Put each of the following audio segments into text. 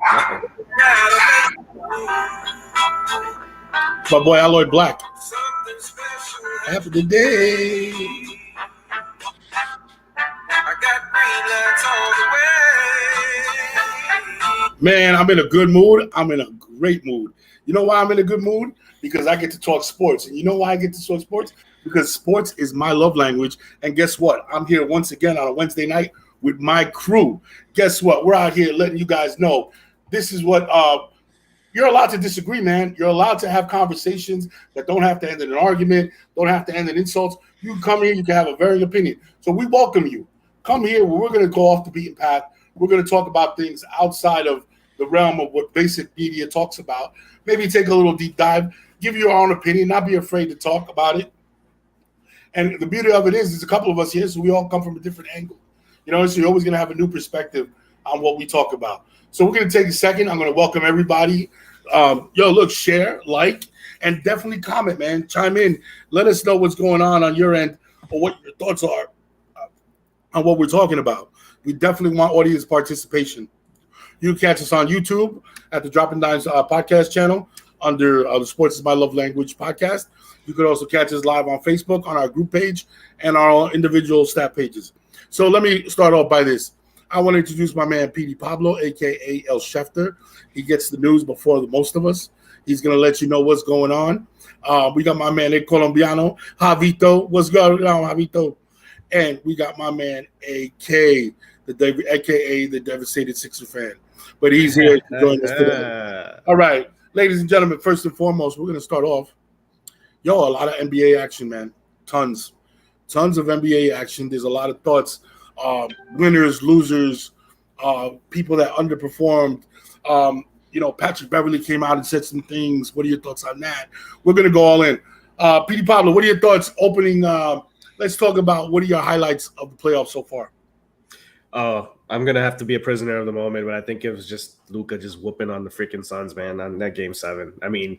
My boy Alloy Black. After the day. Man, I'm in a good mood. I'm in a great mood. You know why I'm in a good mood? Because I get to talk sports. And you know why I get to talk sports? Because sports is my love language. And guess what? I'm here once again on a Wednesday night with my crew. Guess what? We're out here letting you guys know this is what you're allowed to disagree, man. You're allowed to have conversations that don't have to end in an argument, don't have to end in insults. You can come here, you can have a varying opinion. So we welcome you. Come here where we're going to go off the beaten path. We're going to talk about things outside of the realm of what basic media talks about. Maybe take a little deep dive, give you your own opinion, not be afraid to talk about it. And the beauty of it is, there's a couple of us here, so we all come from a different angle. You know, so you're always going to have a new perspective on what we talk about. So we're going to take a second. I'm going to welcome everybody. Look, share, like, and definitely comment, man. Chime in. Let us know what's going on your end or what your thoughts are on what we're talking about. We definitely want audience participation. You can catch us on YouTube at the Dropping Dimes podcast channel under the Sports is My Love Language podcast. You could also catch us live on Facebook on our group page and our individual staff pages. So let me start off by this. I want to introduce my man, Petey Pablo, a.k.a. El Schefter. He gets the news before most of us. He's going to let you know what's going on. We got my man, El Colombiano, Javito. What's going on, Javito? And we got my man, a.k.a. the Devastated Sixer fan. But he's here to join us today. All right, ladies and gentlemen, first and foremost, we're going to start off. A lot of NBA action, man. Tons of NBA action. There's a lot of thoughts. Winners, losers, people that underperformed. Patrick Beverly came out and said some things. What are your thoughts on that? We're going to go all in. Petey Pablo, what are your thoughts opening? Let's talk about what are your highlights of the playoffs so far? I'm going to have to be a prisoner of the moment, but I think it was just Luka just whooping on the freaking Suns, man, on that Game 7. I mean,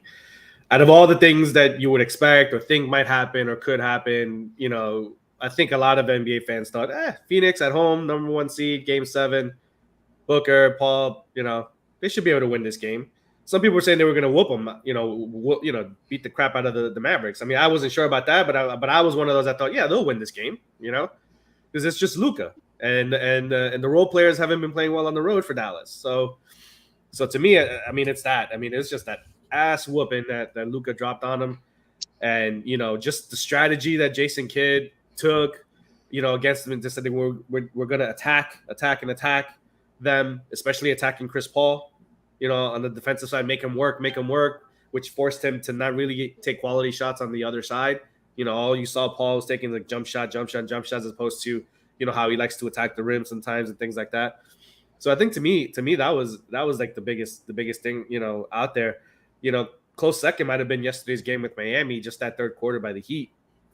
out of all the things that you would expect or think might happen or could happen, I think a lot of NBA fans thought, Phoenix at home, number 1 seed, Game 7, Booker, Paul, they should be able to win this game. Some people were saying they were going to whoop them, beat the crap out of the Mavericks. I mean, I wasn't sure about that, but I was one of those that thought, they'll win this game, because it's just Luka, and the role players haven't been playing well on the road for Dallas. So to me, I mean, it's that. I mean, it's just that ass whooping that Luka dropped on him, and just the strategy that Jason Kidd took, against them, and just said we're going to attack them, especially attacking Chris Paul, on the defensive side, make him work, which forced him to not really take quality shots on the other side. All you saw Paul was taking like jump shots as opposed to, how he likes to attack the rim sometimes and things like that. So I think to me that was like the biggest thing, out there. Close second might have been yesterday's game with Miami, just that third quarter by the Heat.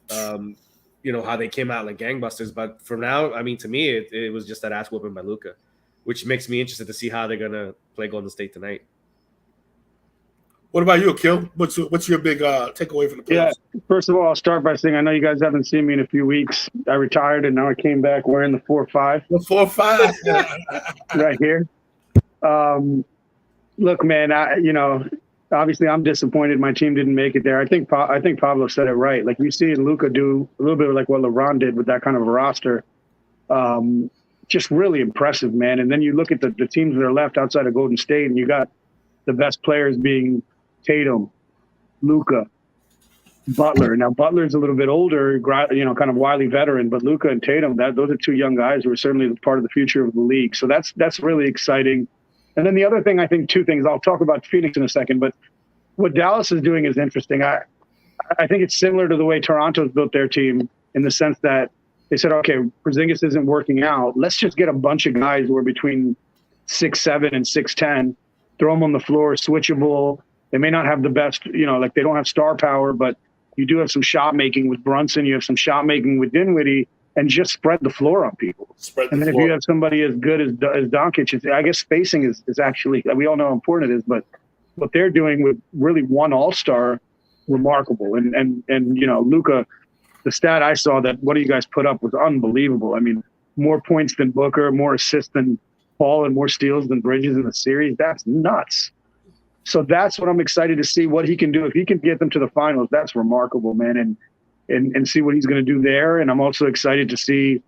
How they came out like gangbusters. But for now, I mean, to me, it was just that ass whooping by Luka, which makes me interested to see how they're going to play Golden State tonight. What about you, Akil? What's your big takeaway from the playoffs? Yeah, first of all, I'll start by saying I know you guys haven't seen me in a few weeks. I retired, and now I came back wearing the 4-5. The 4-5. Right here. Look, man, obviously I'm disappointed my team didn't make it there. I think Pablo said it right. Like, you see Luka do a little bit like what LeBron did with that kind of a roster. Just really impressive, man. And then you look at the teams that are left outside of Golden State, and you got the best players being Tatum, Luka, Butler. Now, Butler's a little bit older, kind of wily veteran, but Luka and Tatum, those are two young guys who are certainly part of the future of the league. So that's really exciting. And then the other thing, I think two things. I'll talk about Phoenix in a second, but what Dallas is doing is interesting. I think it's similar to the way Toronto's built their team in the sense that they said, okay, Porzingis isn't working out. Let's just get a bunch of guys who are between 6'7" and 6'10", throw them on the floor, switchable. They may not have the best, they don't have star power, but you do have some shot making with Brunson. You have some shot making with Dinwiddie, and just spread the floor on people. And then if you have somebody as good as Doncic, I guess spacing is actually, we all know how important it is, but what they're doing with really one all-star, remarkable. And Luka, the stat I saw that one of you guys put up was unbelievable. I mean, more points than Booker, more assists than Paul and more steals than Bridges in the series. That's nuts. So that's what I'm excited to see what he can do. If he can get them to the finals, that's remarkable, man. And see what he's going to do there. And I'm also excited to see.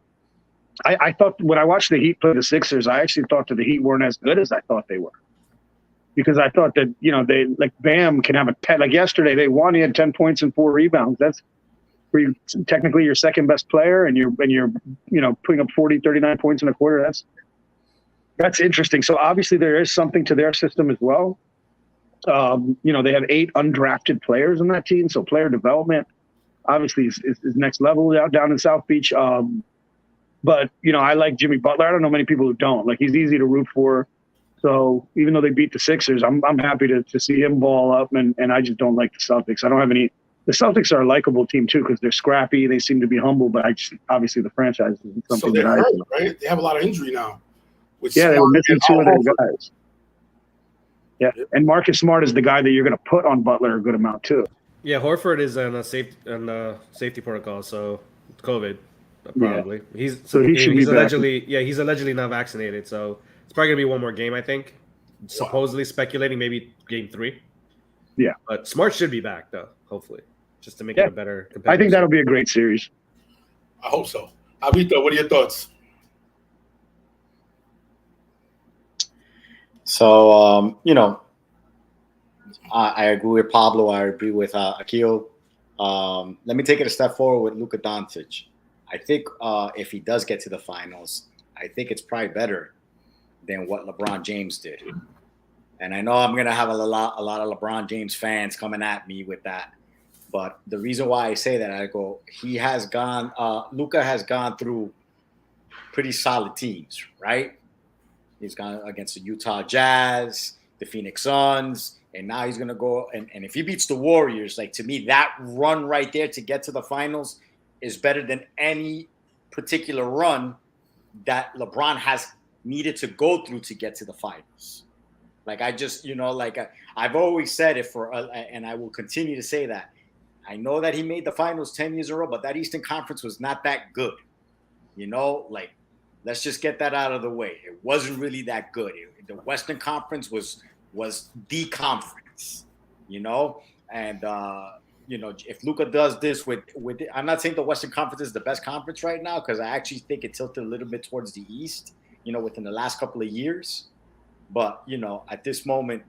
I thought when I watched the Heat play the Sixers, I actually thought that the Heat weren't as good as I thought they were. Because I thought that, they like Bam can have a 10. Like yesterday, they won. He had 10 points and 4 rebounds. That's where you technically your second best player, and you're putting up 40, 39 points in a quarter. That's interesting. So obviously there is something to their system as well. They have 8 undrafted players on that team, so player development obviously is next level down in South Beach. But I like Jimmy Butler. I don't know many people who don't. Like, he's easy to root for. So even though they beat the Sixers, I'm happy to see him ball up, and I just don't like the Celtics. I don't have any. The Celtics are a likable team too because they're scrappy. They seem to be humble, but obviously the franchise isn't something so they're hurt, right? They have a lot of injury now. Yeah, they were missing 2 of their guys. Yeah, and Marcus Smart is the guy that you're going to put on Butler a good amount too. Yeah, Horford is on a safety protocol, so COVID probably. Yeah. He's allegedly not vaccinated, so it's probably gonna be one more game. I think. Supposedly speculating maybe game 3. Yeah, but Smart should be back though, hopefully, just to make it a better. I think that'll be a great series. I hope so. Avito, what are your thoughts? So, I agree with Pablo. I agree with Akil. Let me take it a step forward with Luka Doncic. I think if he does get to the finals, I think it's probably better than what LeBron James did. And I know I'm going to have a lot of LeBron James fans coming at me with that. But the reason why I say that, Luka has gone through pretty solid teams, right? He's gone against the Utah Jazz, the Phoenix Suns, and now he's going to go. And if he beats the Warriors, like, to me, that run right there to get to the finals is better than any particular run that LeBron has needed to go through to get to the finals. Like, I just, I've always said it and I will continue to say that. I know that he made the finals 10 years in a row, but that Eastern Conference was not that good. Let's just get that out of the way. It wasn't really that good. The Western Conference was the conference, and if Luka does this with I'm not saying the Western Conference is the best conference right now, because I actually think it tilted a little bit towards the East, within the last couple of years. But at this moment,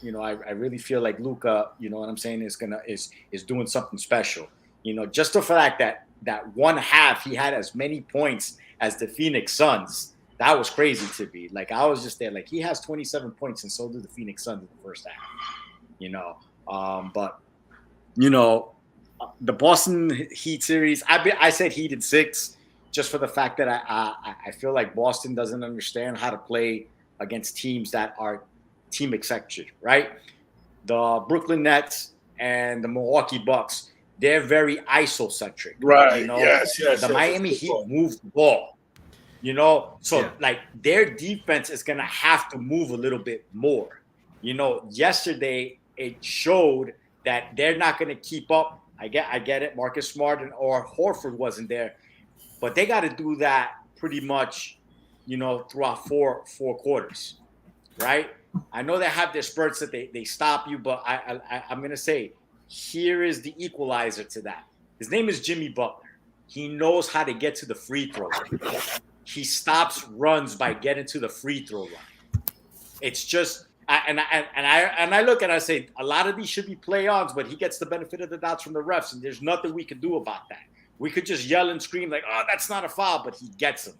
I really feel like Luka, what I'm saying, is doing something special. Just the fact that one half he had as many points as the Phoenix Suns, that was crazy to me. Like, I was just there, like, he has 27 points and so did the Phoenix Suns in the first half. But the Boston Heat series, I said Heat in 6, just for the fact that I feel like Boston doesn't understand how to play against teams that are team eccentric, right? The Brooklyn Nets and the Milwaukee Bucks, they're very isocentric, right? Yes. The Miami Heat move the ball, like, their defense is gonna have to move a little bit more. Yesterday it showed that they're not gonna keep up. I get it. Marcus Smart or Horford wasn't there, but they got to do that pretty much, throughout four quarters, right? I know they have their spurts that they stop you, but I'm gonna say, here is the equalizer to that. His name is Jimmy Butler. He knows how to get to the free throw line. He stops runs by getting to the free throw line. It's just, I look and I say, a lot of these should be play-ons, but he gets the benefit of the doubt from the refs, and there's nothing we can do about that. We could just yell and scream like, "Oh, that's not a foul," but he gets them.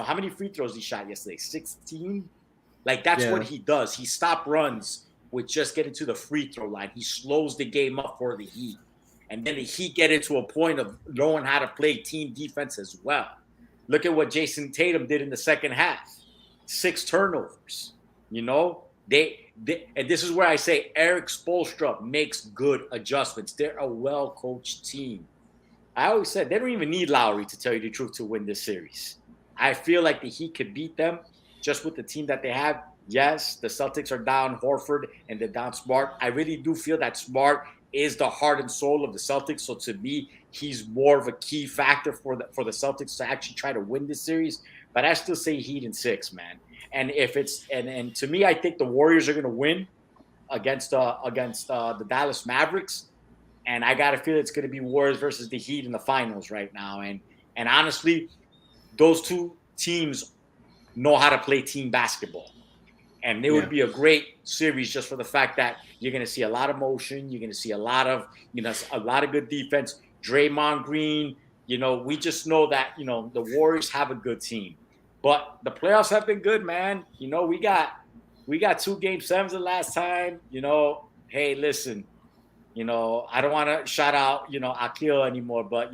How many free throws he shot yesterday? 16? Like, that's what he does. He stops runs with just getting to the free throw line. He slows the game up for the Heat. And then the Heat get into a point of knowing how to play team defense as well. Look at what Jason Tatum did in the second half. 6 turnovers. They and this is where I say Eric Spoelstra makes good adjustments. They're a well-coached team. I always said they don't even need Lowry, to tell you the truth, to win this series. I feel like the Heat could beat them just with the team that they have. Yes, the Celtics are down Horford and they're down Smart. I really do feel that Smart is the heart and soul of the Celtics. So to me, he's more of a key factor for the Celtics to actually try to win this series. But I still say Heat in 6, man. And if it's and to me, I think the Warriors are going to win against the Dallas Mavericks, and I got to feel it's going to be Warriors versus the Heat in the finals right now. And honestly, those two teams know how to play team basketball. And it would be a great series just for the fact that you're going to see a lot of motion. You're going to see a lot of good defense. Draymond Green, we just know that, the Warriors have a good team. But the playoffs have been good, man. We got 2 Game 7s the last time. Hey, listen, I don't want to shout out, Akil anymore, but,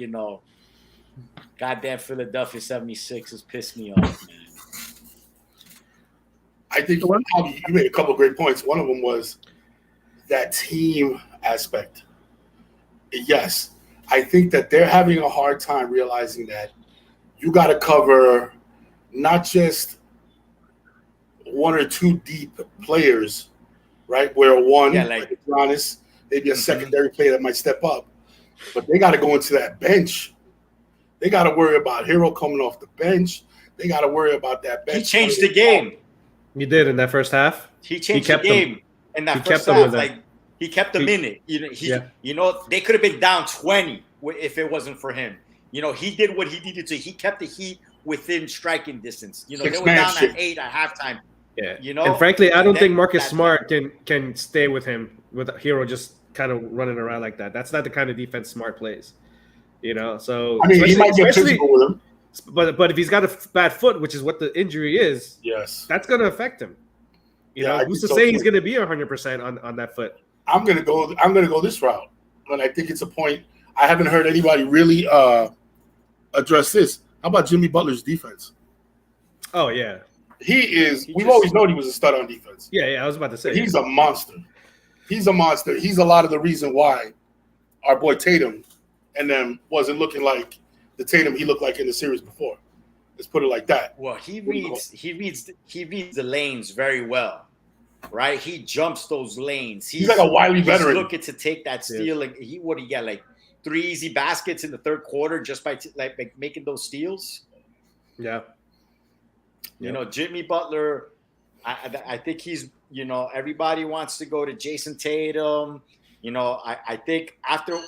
goddamn Philadelphia 76ers pissed me off, man. I think you made a couple of great points. One of them was that team aspect. Yes, I think that they're having a hard time realizing that you got to cover not just 1 or 2 deep players, right? Where like Giannis, maybe a secondary player that might step up, but they got to go into that bench. They got to worry about Hero coming off the bench. They got to worry about that bench. He changed the game. He did in that first half. He changed the game in that first half. Like he kept them in it. They could have been down 20 if it wasn't for him. He did what he needed to. He kept the Heat within striking distance. They were down at 8 at halftime. Yeah. And frankly, I don't think Marcus Smart can stay with him with Hero just kind of running around like that. That's not the kind of defense Smart plays. So I mean, he might get physical with him. But if he's got a bad foot, which is what the injury is, yes, that's going to affect him. Who's to say he's going to be 100% on that foot? I'm going to go this route, and I think it's a point. I haven't heard anybody really address this. How about Jimmy Butler's defense? Oh yeah, we've always known he was a stud on defense. Yeah, I was about to say he's a monster. He's a monster. He's a lot of the reason why our boy Tatum and them wasn't looking like the Tatum he looked like in the series before. Let's put it like that. Well, he reads the lanes very well, right? He jumps those lanes. He's like a wily veteran. He's looking to take that steal. Like he got like 3 easy baskets in the third quarter just by making those steals. Yeah. Jimmy Butler. I think he's. Everybody wants to go to Jason Tatum. I think after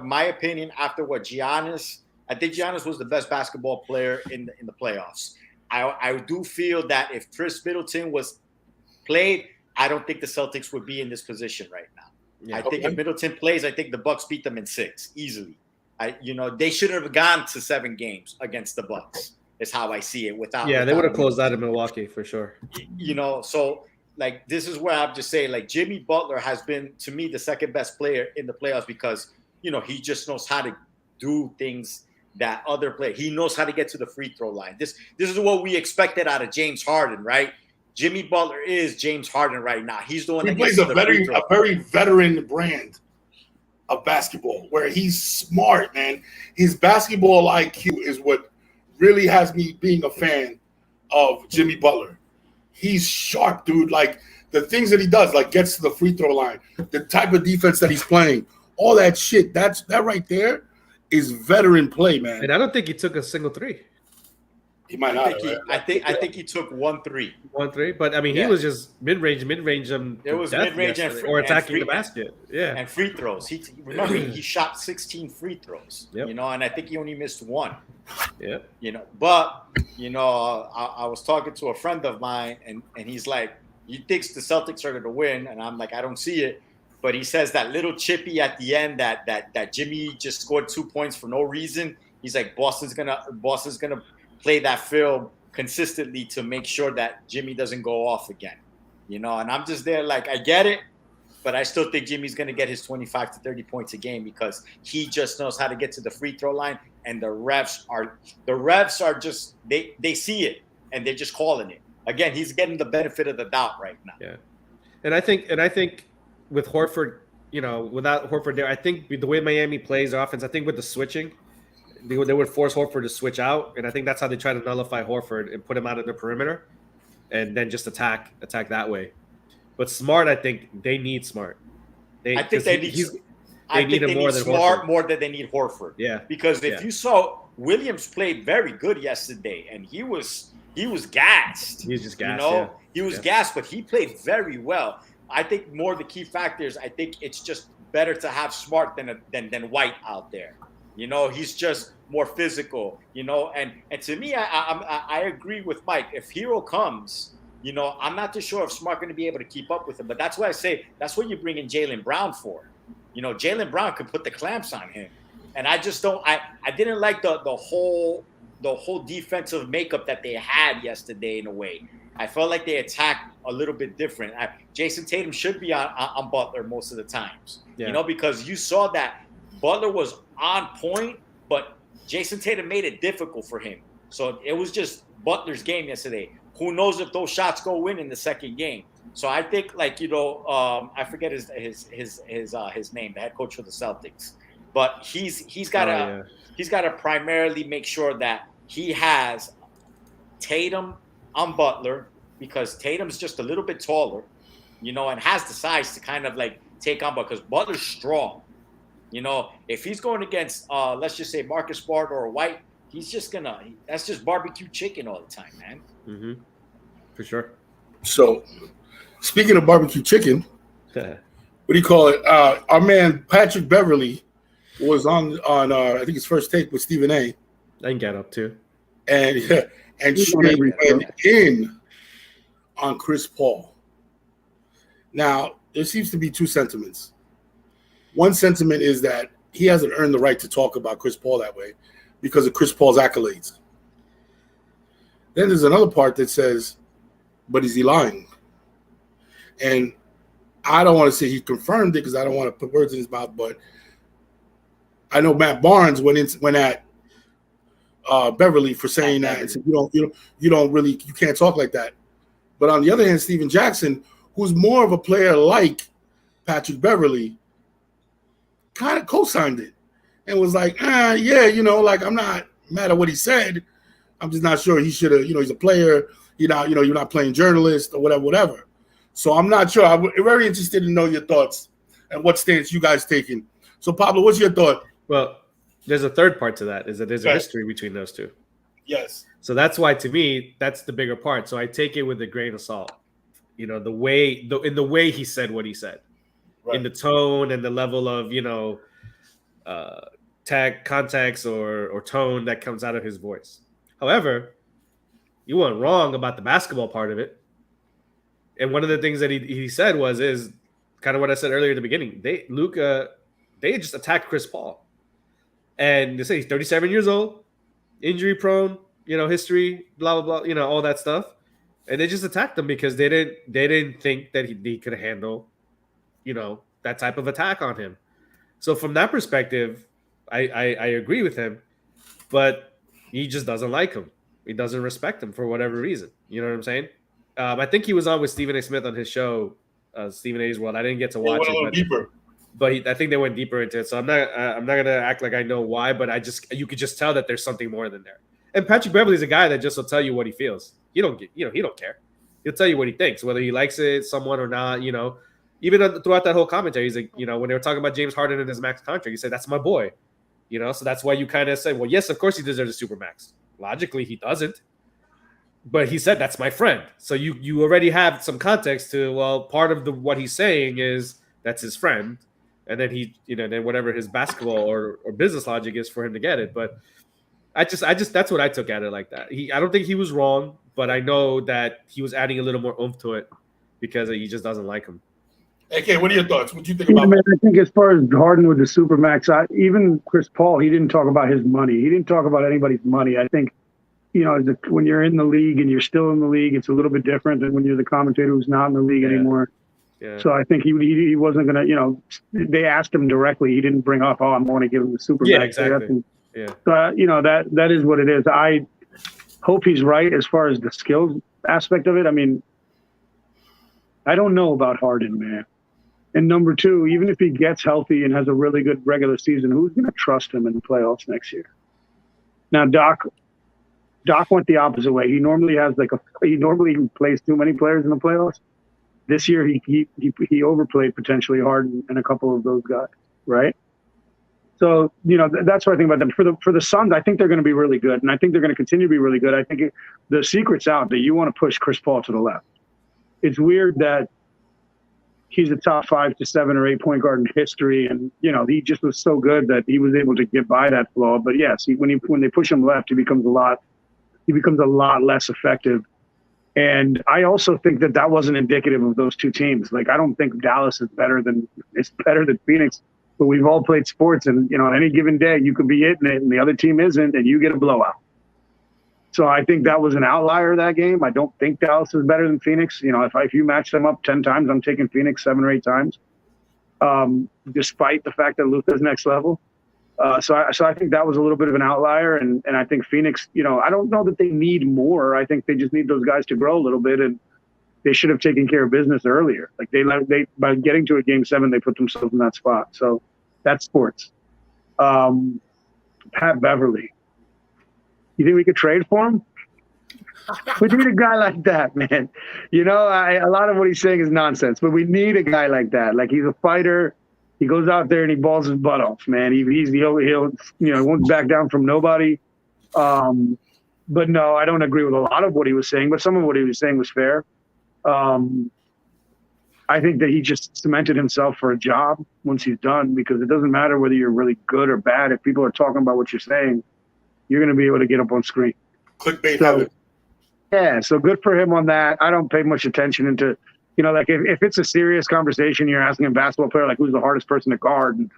my opinion, after what Giannis. I think Giannis was the best basketball player in the playoffs. I do feel that if Chris Middleton was played, I don't think the Celtics would be in this position right now. Yeah, I think if Middleton plays, I think the Bucks beat them in 6 easily. They should have gone to 7 games against the Bucks. Is how I see it. They would have closed out in Milwaukee for sure. So like this is where I'm just saying like Jimmy Butler has been to me the second best player in the playoffs because he just knows how to do things that other players. He knows how to get to the free throw line. This is what we expected out of James Harden, right? Jimmy Butler is James Harden right now. He's the one that plays a very veteran brand of basketball where he's smart, man. His basketball IQ is what really has me being a fan of Jimmy Butler. He's sharp, dude. Like the things that he does, like gets to the free throw line, the type of defense that he's playing, all that shit. That right there is veteran play, man. And I don't think he took a single 3. He might not. I think he took 1 3. 1 3, but I mean, he was just mid-range. It was mid-range or attacking the basket. Yeah, and free throws. He shot 16 free throws. Yep. And I think he only missed 1. Yeah. But I was talking to a friend of mine, and he's like, he thinks the Celtics are going to win, and I'm like, I don't see it. But he says that little chippy at the end that Jimmy just scored 2 points for no reason. He's like, Boston's gonna play that film consistently to make sure that Jimmy doesn't go off again. And I'm just there like, I get it, but I still think Jimmy's gonna get his 25 to 30 points a game because he just knows how to get to the free throw line, and the refs are just they see it and they're just calling it. Again, he's getting the benefit of the doubt right now. Yeah. And I think with Horford, without Horford there, I think the way Miami plays offense, I think with the switching, they would force Horford to switch out, and I think that's how they try to nullify Horford and put him out of the perimeter, and then just attack that way. But Smart, I think they need Smart. I think they need him more than Smart more than they need Horford. Yeah, because if you saw Williams played very good yesterday, and he was gassed. He's just gassed. You know, yeah. he was gassed, but he played very well. I think more the key factors. I think it's just better to have Smart than White out there. You know, he's just more physical. You know, and to me, I agree with Mike. If Hero comes, you know, I'm not too sure if Smart going to be able to keep up with him. But that's why I say that's what you bring in Jaylen Brown for. You know, Jaylen Brown could put the clamps on him, and I just don't. I didn't like the whole defensive makeup that they had yesterday. In a way, I felt like they attacked a little bit different. Jason Tatum should be on Butler most of the times. Yeah. You know, because you saw that Butler was on point, but Jason Tatum made it difficult for him. So it was just Butler's game yesterday. Who knows if those shots go in the second game? So I think, like, you know, I forget his name, the head coach for the Celtics, but he's got to primarily make sure that he has Tatum on Butler, because Tatum's just a little bit taller, you know, and has the size to kind of like take on, because Butler's strong. You know, if he's going against, let's just say Marcus Smart or White, he's just that's just barbecue chicken all the time, man. Mm-hmm. For sure. So, speaking of barbecue chicken, what do you call it? Our man Patrick Beverley was on I think his first take with Stephen A. I can get up too. And straight went in on Chris Paul. Now, there seems to be two sentiments. One sentiment is that he hasn't earned the right to talk about Chris Paul that way because of Chris Paul's accolades. Then there's another part that says, but is he lying? And I don't want to say he confirmed it because I don't want to put words in his mouth, but I know Matt Barnes went at Beverly for saying that and said, you can't talk like that. But on the other hand, Steven Jackson, who's more of a player like Patrick Beverly, kind of co-signed it and was like, yeah, you know, like, I'm not mad at what he said. I'm just not sure he should have, you know, he's a player, you're not playing journalist or whatever. So I'm not sure. I'm very interested to know your thoughts and what stance you guys taking. So Pablo, what's your thought? Well, there's a third part to that, is that there's a history between those two. Yes. So that's why, to me, that's the bigger part. So I take it with a grain of salt. You know, in the way he said what he said, right, in the tone and the level of, you know, context or tone that comes out of his voice. However, you weren't wrong about the basketball part of it. And one of the things that he said is kind of what I said earlier at the beginning. They just attacked Chris Paul. And they say he's 37 years old, injury prone, you know, history, blah, blah, blah, you know, all that stuff. And they just attacked him because they didn't think that he could handle, you know, that type of attack on him. So from that perspective, I agree with him, but he just doesn't like him. He doesn't respect him for whatever reason. You know what I'm saying? I think he was on with Stephen A. Smith on his show, Stephen A.'s World. I didn't get to watch it. Deeper. But I think they went deeper into it. So I'm not gonna act like I know why, but you could just tell that there's something more than there. And Patrick Beverley's a guy that just will tell you what he feels. He don't care. He'll tell you what he thinks, whether he likes it, someone or not. You know, even throughout that whole commentary, he's like, you know, when they were talking about James Harden and his max contract, he said, "That's my boy." You know, so that's why you kind of say, well, yes, of course he deserves a super max. Logically, he doesn't. But he said, that's my friend. So you already have some context to, well, part of what he's saying is that's his friend. And then then whatever his basketball or business logic is for him to get it. But I just that's what I took at it like that. I don't think he was wrong, but I know that he was adding a little more oomph to it because he just doesn't like him. AK, what are your thoughts? What do you think about I think as far as Harden with the Supermax, even Chris Paul, he didn't talk about his money. He didn't talk about anybody's money. I think, you know, when you're in the league and you're still in the league, it's a little bit different than when you're the commentator who's not in the league anymore. Yeah. So I think he wasn't going to, you know, they asked him directly. He didn't bring up, I'm going to give him the Supermax. Yeah, exactly. So, you know, that is what it is. I hope he's right as far as the skills aspect of it. I mean, I don't know about Harden, man. And number two, even if he gets healthy and has a really good regular season, who's going to trust him in the playoffs next year? Now, Doc went the opposite way. He normally plays too many players in the playoffs. This year, he overplayed potentially Harden and a couple of those guys, right? So, that's what I think about them. For the Suns, I think they're going to be really good, and I think they're going to continue to be really good. I think the secret's out that you want to push Chris Paul to the left. It's weird that he's a top 5 to 7 or 8 point guard in history, and he just was so good that he was able to get by that flaw. But yes, when they push him left, he becomes a lot less effective. And I also think that wasn't indicative of those two teams. Like, I don't think Dallas is better than Phoenix. But we've all played sports, and on any given day you could be hitting it and the other team isn't, and you get a blowout. So I think that was an outlier, that game. I don't think Dallas is better than Phoenix. If you match them up 10 times, I'm taking Phoenix 7 or 8 times, despite the fact that Luka's next level. So I think that was a little bit of an outlier, and I think Phoenix. I don't know that they need more. I think they just need those guys to grow a little bit, and they should have taken care of business earlier. Like they by getting to a game 7, they put themselves in that spot. So that's sports. Pat Beverly. You think we could trade for him? We need a guy like that, man. A lot of what he's saying is nonsense, but we need a guy like that. Like, he's a fighter. He goes out there and he balls his butt off, man. He'll won't back down from nobody. But no, I don't agree with a lot of what he was saying, but some of what he was saying was fair. I think that he just cemented himself for a job once he's done, because it doesn't matter whether you're really good or bad. If people are talking about what you're saying, you're going to be able to get up on screen. Clickbait. Yeah, so good for him on that. I don't pay much attention into, if it's a serious conversation, you're asking a basketball player, like, who's the hardest person to guard, and,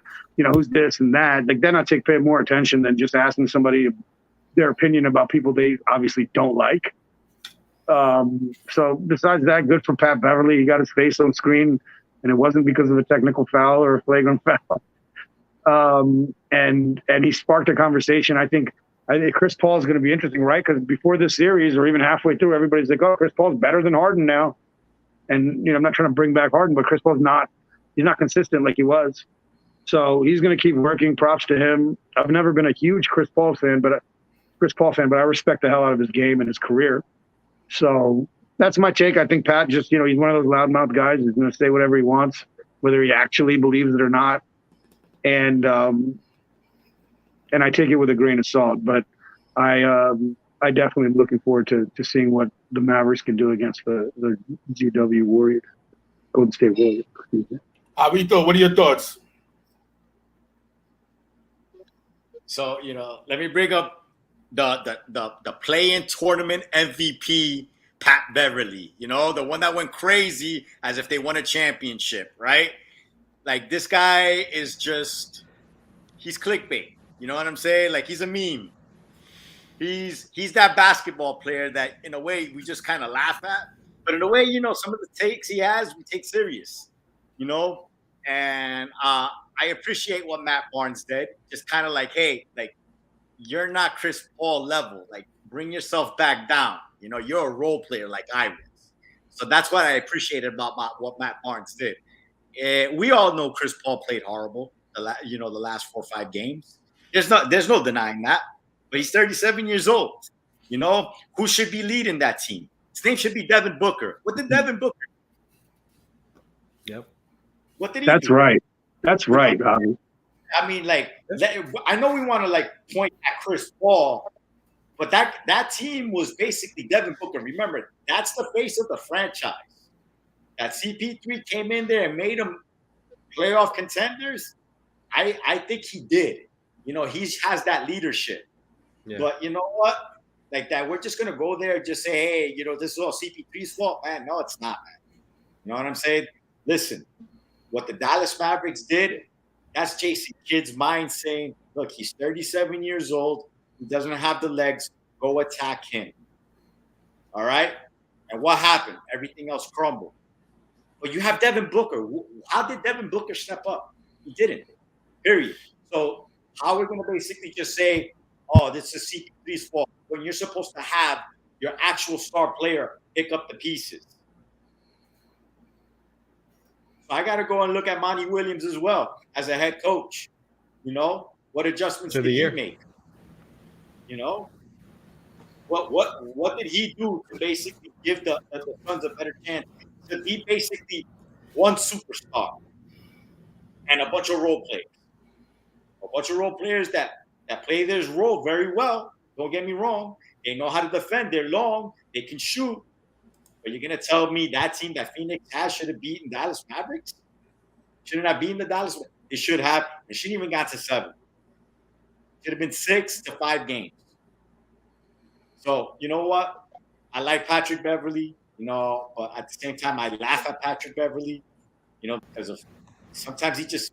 who's this and that. Like, then I pay more attention than just asking somebody their opinion about people they obviously don't like. So besides that, good for Pat Beverly. He got his face on screen, and it wasn't because of a technical foul or a flagrant foul. And he sparked a conversation. I think Chris Paul is going to be interesting, right? Because before this series, or even halfway through, everybody's like, "Oh, Chris Paul's better than Harden now." And I'm not trying to bring back Harden, but Chris Paul's he's not consistent like he was. So he's going to keep working. Props to him. I've never been a huge Chris Paul fan, but I respect the hell out of his game and his career. So that's my take. I think Pat just, he's one of those loudmouth guys. He's going to say whatever he wants, whether he actually believes it or not. And I take it with a grain of salt. But I definitely am looking forward to seeing what the Mavericks can do against the GW Warriors, Golden State Warriors. Avito, what are your thoughts? So, let me bring up the play-in tournament MVP, Pat Beverly, the one that went crazy as if they won a championship, right? Like, this guy is he's clickbait. You know what I'm saying? Like, he's a meme. He's that basketball player that, in a way, we just kind of laugh at. But in a way, some of the takes he has, we take serious, And I appreciate what Matt Barnes did. Just kind of like, hey, like, you're not Chris Paul level. Like, bring yourself back down. You're a role player like I was. So that's what I appreciated about what Matt Barnes did. We all know Chris Paul played horrible, the last 4 or 5 games. There's no denying that. But he's 37 years old. Who should be leading that team? His name should be Devin Booker. What did Devin Booker do? Yep. What did he That's do? right. That's right, Bobby. I mean, I know we want to point at Chris Paul, but that team was basically Devin Booker. Remember, that's the face of the franchise. That CP3 came in there and made them playoff contenders. I think he did. He has that leadership. Yeah. But you know what? Like that, we're just gonna go there and just say, hey, this is all CP3's fault, man. No, it's not, man. You know what I'm saying? Listen, what the Dallas Mavericks did, that's Jason Kidd's mind saying, look, he's 37 years old. He doesn't have the legs. Go attack him. All right? And what happened? Everything else crumbled. But you have Devin Booker. How did Devin Booker step up? He didn't. Period. So how are we going to basically just say, oh, this is CP3's fault, when you're supposed to have your actual star player pick up the pieces? So I got to go and look at Monty Williams as well as a head coach. What adjustments did he make? What did he do to basically give the Suns a better chance to be basically one superstar and a bunch of role players? a bunch of role players that play their role very well. Don't get me wrong. They know how to defend. They're long. They can shoot. But you're going to tell me that team that Phoenix has should have beaten Dallas Mavericks? Shouldn't have beaten the Dallas Mavericks? It should have. It shouldn't even got to 7. Should have been 6 to 5 games. So, you know what? I like Patrick Beverley, but at the same time, I laugh at Patrick Beverley, because of sometimes he's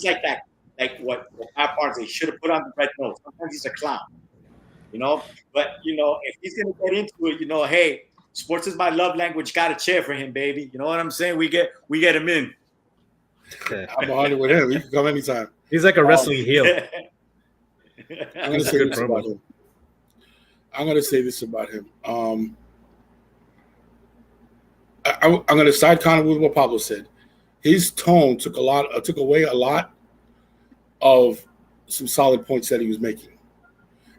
like that, like what Pat Barnes, he should have put on the red nose. Sometimes he's a clown, But, if he's going to get into it, hey, sports is my love language. Got a chair for him, baby. You know what I'm saying? We get him in. I'm 100 with him. He can come anytime. He's like a wrestling heel. I'm going to say this about him. I'm going to say this about him. I'm going to side kind of with what Pablo said. His tone took away a lot of some solid points that he was making,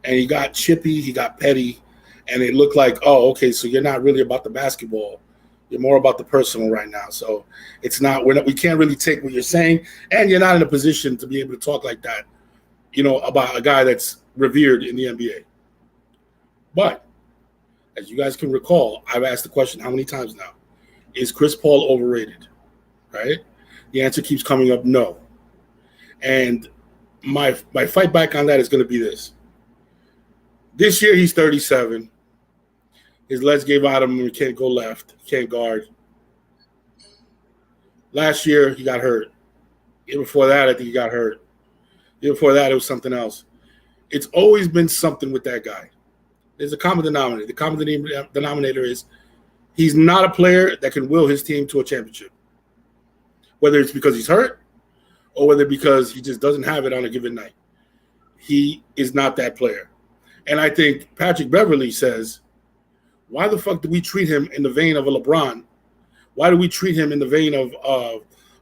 and he got chippy, he got petty, and it looked like, oh, okay, so you're not really about the basketball, you're more about the personal right now. So it's not we can't really take what you're saying, and you're not in a position to be able to talk like that, about a guy that's revered in the NBA. But as you guys can recall, I've asked the question how many times now? Is Chris Paul overrated? Right? The answer keeps coming up, no. And my fight back on that is going to be this. This year he's 37. His legs gave out him. He can't go left. He can't guard. Last year he got hurt. Year before that, I think he got hurt. Year before that, it was something else. It's always been something with that guy. There's a common denominator. The common denominator is he's not a player that can will his team to a championship. Whether it's because he's hurt or whether because he just doesn't have it on a given night. He is not that player. And I think Patrick Beverley says, why the fuck do we treat him in the vein of a LeBron? Why do we treat him in the vein of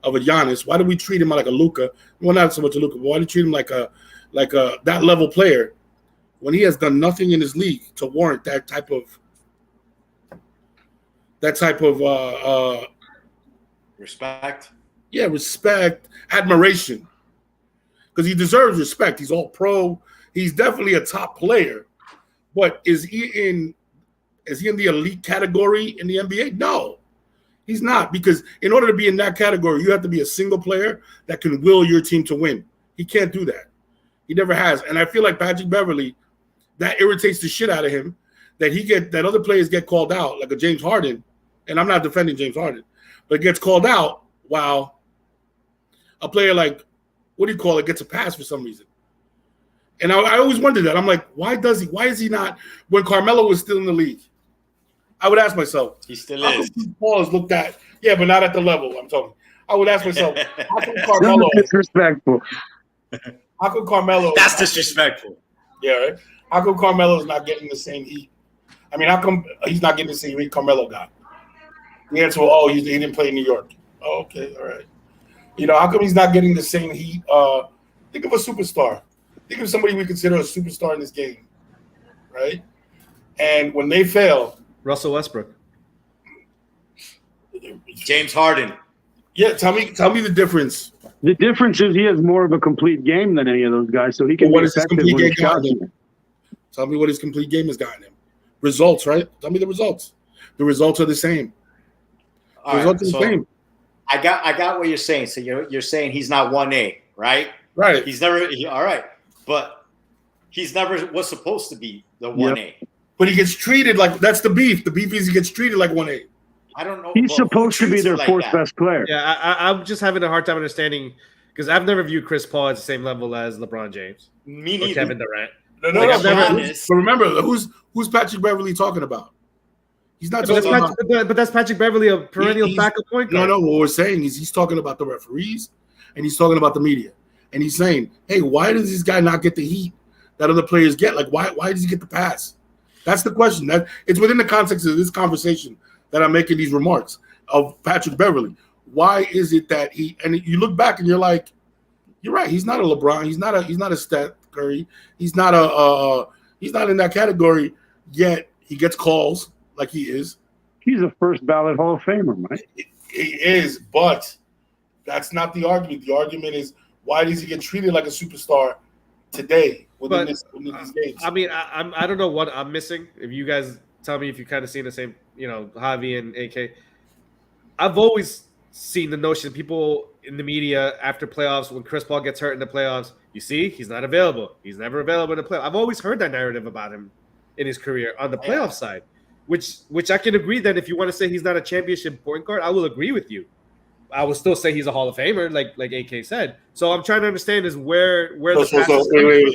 a Giannis? Why do we treat him like a Luka? Well, not so much a Luka, but why do we treat him like a that level player when he has done nothing in his league to warrant that type of respect? Yeah, respect, admiration. Because he deserves respect. He's all pro. He's definitely a top player. But is he in the elite category in the NBA? No, he's not. Because in order to be in that category, you have to be a single player that can will your team to win. He can't do that. He never has. And I feel like Patrick Beverley, that irritates the shit out of him, that other players get called out, like a James Harden. And I'm not defending James Harden, but gets called out while a player like, gets a pass for some reason. And I always wondered that. I'm like, why is he not, when Carmelo was still in the league? I would ask myself. He still is. Paul is looked at, yeah, but not at the level I'm talking. I would ask myself, how come Carmelo? Disrespectful. How come Carmelo? That's disrespectful. Yeah, right? How come Carmelo's not getting the same heat? I mean, how come he's not getting the same heat Carmelo got? The answer was, he didn't play in New York. Oh, okay, all right. How come he's not getting the same heat? Think of a superstar. Think of somebody we consider a superstar in this game, right? And when they fail, Russell Westbrook, James Harden. Yeah, tell me the difference. The difference is he has more of a complete game than any of those guys, so he can. What is his complete game gotten him? Tell me what his complete game has gotten him. Results, right? Tell me the results. The results are the same. The results are the same. I got what you're saying. So you're saying he's not 1A, right? Right. He's never. All right, but he's never was supposed to be the 1A. Yep. But he gets treated like that's the beef. The beef is he gets treated like 1A. I don't know. He's supposed to be their fourth best player. Yeah, I'm just having a hard time understanding because I've never viewed Chris Paul at the same level as LeBron James. Me neither. Or Kevin Durant. No. But remember, who's Patrick Beverley talking about? He's not talking about. But that's Patrick Beverley, a perennial backup point guard. No. What we're saying is he's talking about the referees and he's talking about the media. And he's saying, hey, why does this guy not get the heat that other players get? Like, why does he get the pass? That's the question. That it's within the context of this conversation that I'm making these remarks of Patrick Beverley. Why is it that and you look back and you're like, you're right. He's not a LeBron. He's not a Steph Curry. He's not in that category yet. He gets calls like he is. He's a first ballot Hall of Famer, Mike. He is, but that's not the argument. The argument is why does he get treated like a superstar today within these games? I mean, I don't know what I'm missing. If you guys tell me if you kind of seen the same, Javi and AK. I've always seen the notion people in the media after playoffs, when Chris Paul gets hurt in the playoffs, you see, he's not available. He's never available in the playoffs. I've always heard that narrative about him in his career on the playoff side, which I can agree that if you want to say he's not a championship point guard, I will agree with you. I would still say he's a Hall of Famer, like AK said. So I'm trying to understand is where wait.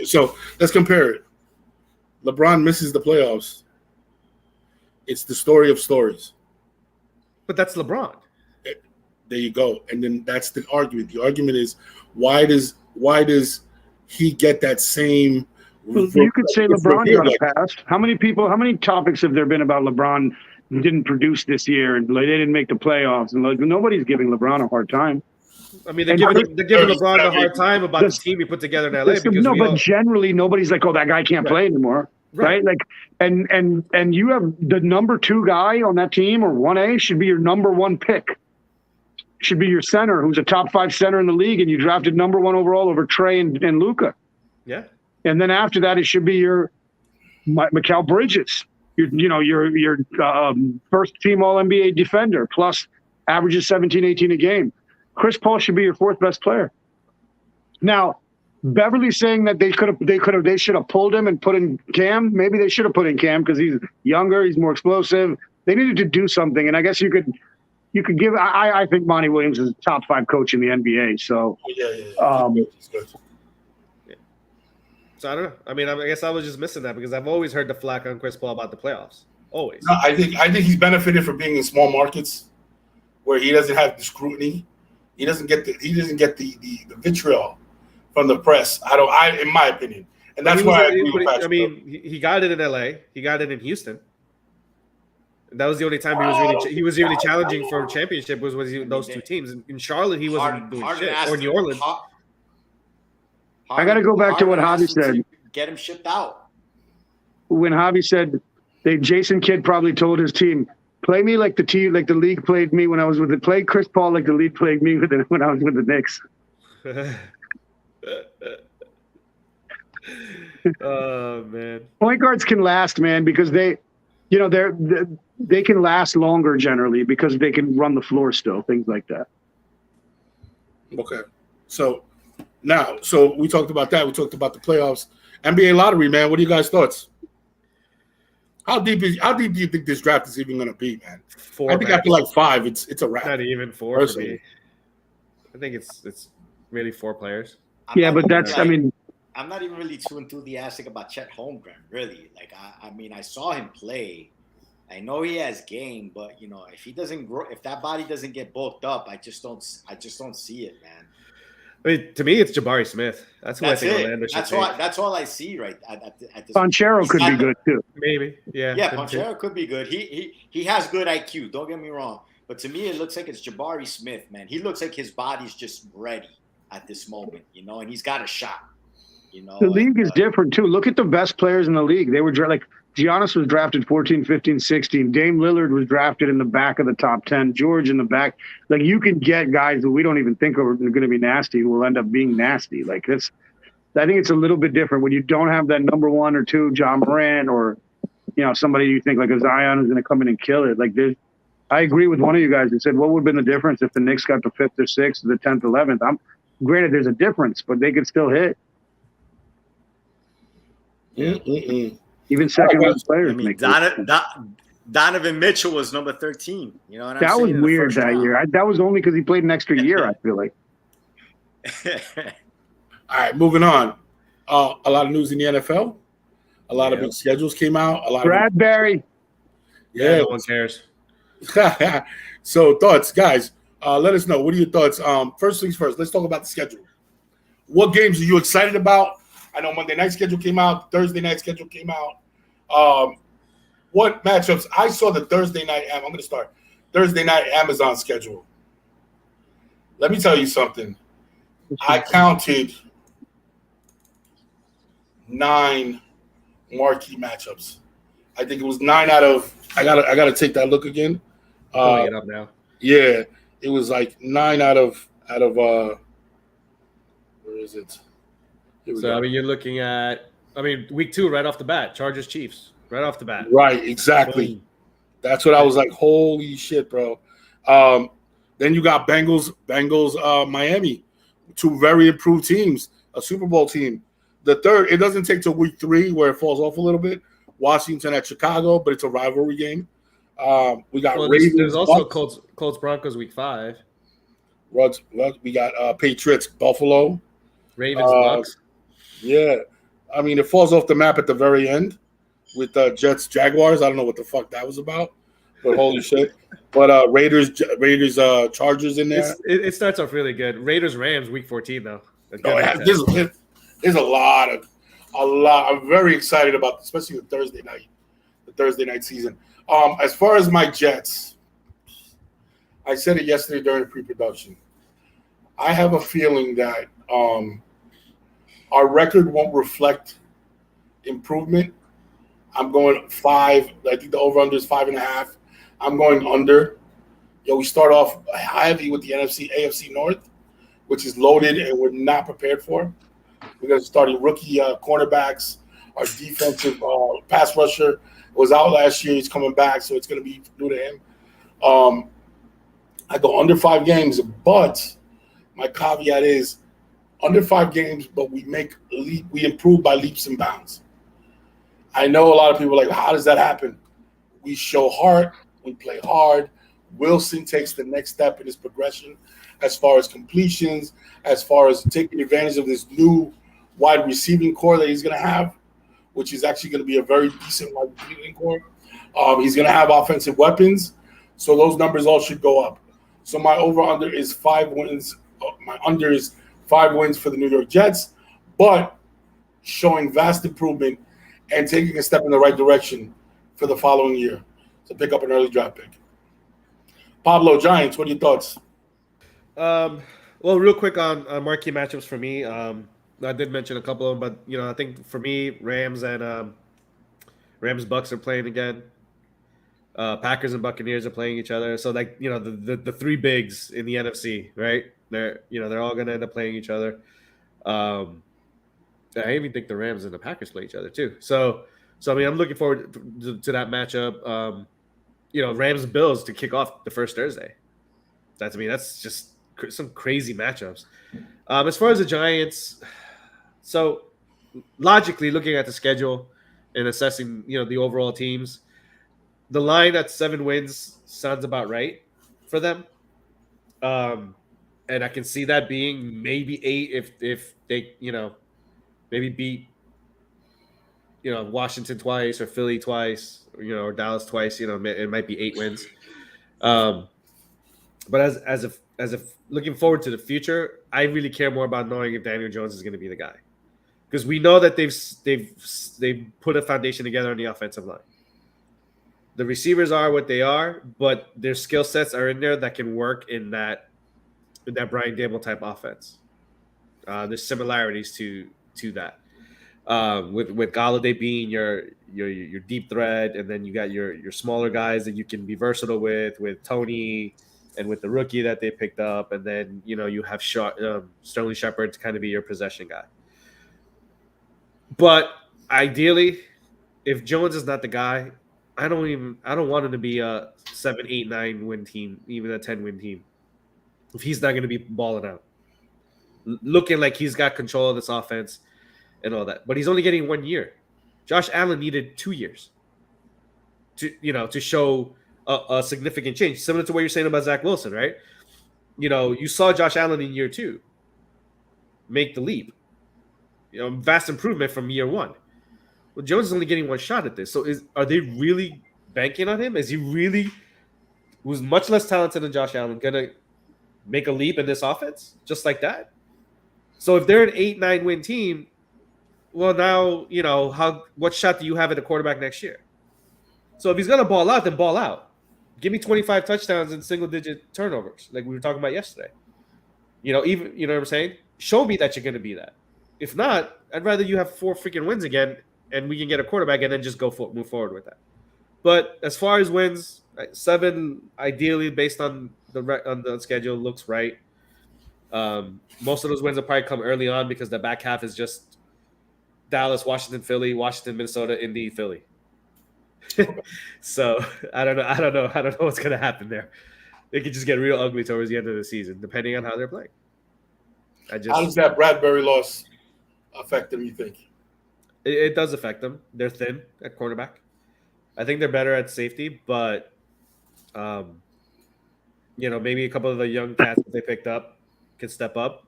So let's compare it. LeBron misses the playoffs. It's the story of stories. But that's LeBron. There you go. And then that's the argument. The argument is why does he get that same? You could say LeBron got a pass. How many topics have there been about LeBron didn't produce this year and they didn't make the playoffs? And nobody's giving LeBron a hard time. I mean, they're giving LeBron a hard time about the team he put together in LA. But generally nobody's like, oh, that guy can't play anymore. Right? Like, and you have the number 2 guy on that team, or 1A should be your number 1 pick. Should be your center, who's a top 5 center in the league, and you drafted number 1 overall over Trey and Luka. Yeah. And then after that, it should be your Mikal Bridges, your first team All NBA defender, plus averages 17, 18 a game. Chris Paul should be your 4th best player. Now, Beverly's saying that they should have pulled him and put in Cam. Maybe they should have put in Cam because he's younger, he's more explosive. They needed to do something, and I guess you could give. I think Monty Williams is a top 5 coach in the NBA. So He's good. So I don't know. I mean, I guess I was just missing that because I've always heard the flack on Chris Paul about the playoffs. Always. No, I think he's benefited from being in small markets where he doesn't have the scrutiny. He doesn't get the vitriol from the press. In my opinion, and that's why I agree with Patrick. I mean, he got it in LA. He got it in Houston. That was the only time he was really challenging for a championship was those 2 teams. In Charlotte, he wasn't doing shit. Or New Orleans. I got to go back to what Javi said. Get him shipped out. When Javi said, Jason Kidd probably told his team, play me like the league played me when I was with it. Play Chris Paul like the league played me when I was with the Knicks. Oh man, point guards can last, man, because they can last longer generally because they can run the floor still, things like that. Okay, so we talked about that. We talked about the playoffs, NBA lottery, man. What are you guys' thoughts? How deep do you think this draft is even going to be, man? 4. I think after like 5, it's a wrap. Not even 4 personally. For me. I think it's really 4 players. But that's I'm not even really too enthusiastic about Chet Holmgren, really. Like, I mean, I saw him play. I know he has game, but if he doesn't grow, if that body doesn't get bulked up, I just don't see it, man. I mean, to me, it's Jabari Smith. That's I think Orlando should take. That's all I see right at this. Ponchero could be good too. Maybe, yeah. Yeah, Ponchero could be good. He has good IQ. Don't get me wrong, but to me, it looks like it's Jabari Smith, man. He looks like his body's just ready at this moment, and he's got a shot. The league is different too. Look at the best players in the league. They were like Giannis was drafted 14, 15, 16. Dame Lillard was drafted in the back of the top 10. George in the back. Like, you can get guys that we don't even think are going to be nasty who will end up being nasty. Like, this, I think it's a little bit different when you don't have that number 1 or 2 John Morant or somebody you think like a Zion is going to come in and kill it. Like, I agree with one of you guys that said what would have been the difference if the Knicks got the 5th or 6th or the 10th, 11th. Granted, there's a difference, but they could still hit. Even second-round players. I mean, Donovan Mitchell was number 13. You know what I'm saying? That was weird that round. Year. That was only because he played an extra year, I feel like. All right, moving on. A lot of news in the NFL. A lot of big schedules came out. A lot Bradbury. Yeah, no one cares. So, thoughts, guys. Let us know. What are your thoughts? First things first, let's talk about the schedule. What games are you excited about? I know Monday night schedule came out. Thursday night schedule came out. What matchups? I saw the Thursday night. I'm going to start. Thursday night Amazon schedule. Let me tell you something. I counted 9 marquee matchups. I think it was 9 out of. I gotta take that look again. Pulling it up now. Yeah, it was like 9 out of. Where Where is it? Here we So go. I mean, you're looking at week 2 right off the bat, Chargers Chiefs right off the bat. Right, exactly. Boom. That's what I was like. Holy shit, bro. Then you got Bengals, Miami, 2 very improved teams, a Super Bowl team. The third, it doesn't take till week 3 where it falls off a little bit. Washington at Chicago, but it's a rivalry game. We got Ravens. There's also Bucks. Colts Broncos week 5. We got Patriots Buffalo. Ravens Bucks. Yeah, I mean it falls off the map at the very end with Jets Jaguars. I don't know what the fuck that was about, but holy shit. But Raiders Chargers in there. It starts off really good. Raiders Rams week 14 though. There's a lot. I'm very excited about, especially the Thursday night season. As far as my Jets, I said it yesterday during the pre-production. I have a feeling that our record won't reflect improvement. I'm going 5. I think the over-under is 5.5. I'm going under. We start off heavy with the AFC North, which is loaded and we're not prepared for. We're going to start rookie cornerbacks. Our defensive pass rusher was out last year. He's coming back, so it's going to be new to him. I go under 5 games, but my caveat is under 5 games, but we improve by leaps and bounds. I know a lot of people are like, how does that happen? We show heart. We play hard. Wilson takes the next step in his progression as far as completions, as far as taking advantage of this new wide receiving core that he's going to have, which is actually going to be a very decent wide receiving core. He's going to have offensive weapons, so those numbers all should go up. So my over-under is 5 wins. My under is 5 wins for the New York Jets, but showing vast improvement and taking a step in the right direction for the following year to pick up an early draft pick. Pablo, Giants, what are your thoughts? Well, real quick on marquee matchups for me. I did mention a couple of them, but I think for me, Rams and Rams Bucks are playing again. Packers and Buccaneers are playing each other. So the 3 bigs in the NFC, right? They're all gonna end up playing each other. I even think the Rams and the Packers play each other too. So I mean, I'm looking forward to that matchup. Rams and Bills to kick off the first Thursday. That's just some crazy matchups. As far as the Giants, so logically looking at the schedule and assessing, the overall teams, the line at 7 wins sounds about right for them. And I can see that being maybe 8 if they, maybe beat, Washington twice or Philly twice, or Dallas twice. It might be 8 wins. But as of looking forward to the future, I really care more about knowing if Daniel Jones is going to be the guy, because we know that they've put a foundation together on the offensive line. The receivers are what they are, but their skill sets are in there that can work in that Brian Daboll type offense. There's similarities to that. With Golladay being your deep threat, and then you got your smaller guys that you can be versatile with Tony and with the rookie that they picked up, and then you have Sterling Shepard to kind of be your possession guy. But ideally, if Jones is not the guy, I don't want him to be a 7, 8, 9 win team, even a 10-win team, if he's not going to be balling out, looking like he's got control of this offense and all that. But he's only getting 1 year. Josh Allen needed 2 years to show a significant change, similar to what you're saying about Zach Wilson, right? You saw Josh Allen in year 2 make the leap, vast improvement from year 1. Well, Jones is only getting 1 shot at this. So are they really banking on him? Is he really, who's much less talented than Josh Allen, going to make a leap in this offense just like that? So if they're an 8, 9 win team, well, now, what shot do you have at the quarterback next year? So if he's going to ball out, then ball out. Give me 25 touchdowns and single-digit turnovers, like we were talking about yesterday. Even, what I'm saying? Show me that you're going to be that. If not, I'd rather you have 4 freaking wins again, and we can get a quarterback and then just move forward with that. But as far as wins, 7 ideally based on the schedule looks right. Most of those wins will probably come early on because the back half is just Dallas, Washington, Philly, Washington, Minnesota, Indy, Philly. So I don't know what's gonna happen there. It could just get real ugly towards the end of the season, depending on how they're playing. How does that Bradbury loss affect them, you think? It does affect them. They're thin at quarterback. I think they're better at safety, but maybe a couple of the young cats that they picked up can step up,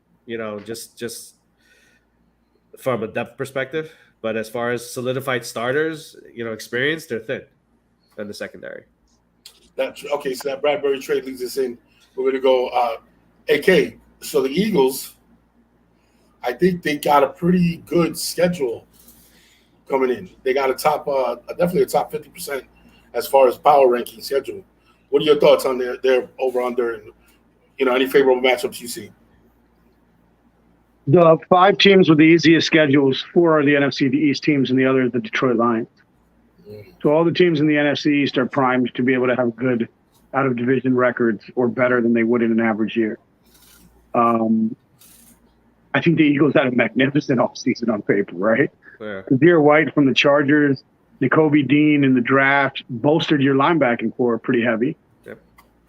just from a depth perspective. But as far as solidified starters, experience, they're thin in the secondary. That's okay. So that Bradbury trade leads us in. We're going to go AK. So the Eagles, I think they got a pretty good schedule coming in. They got definitely a top 50% as far as power ranking schedule. What are your thoughts on their over-under and, any favorable matchups you see? The 5 teams with the easiest schedules, 4 are the NFC East teams, and the other is the Detroit Lions. So all the teams in the NFC East are primed to be able to have good out-of-division records or better than they would in an average year. I think the Eagles had a magnificent offseason on paper, right? Yeah. Kazir White from the Chargers, Nakobe Dean in the draft, bolstered your linebacking core pretty heavy. Yep.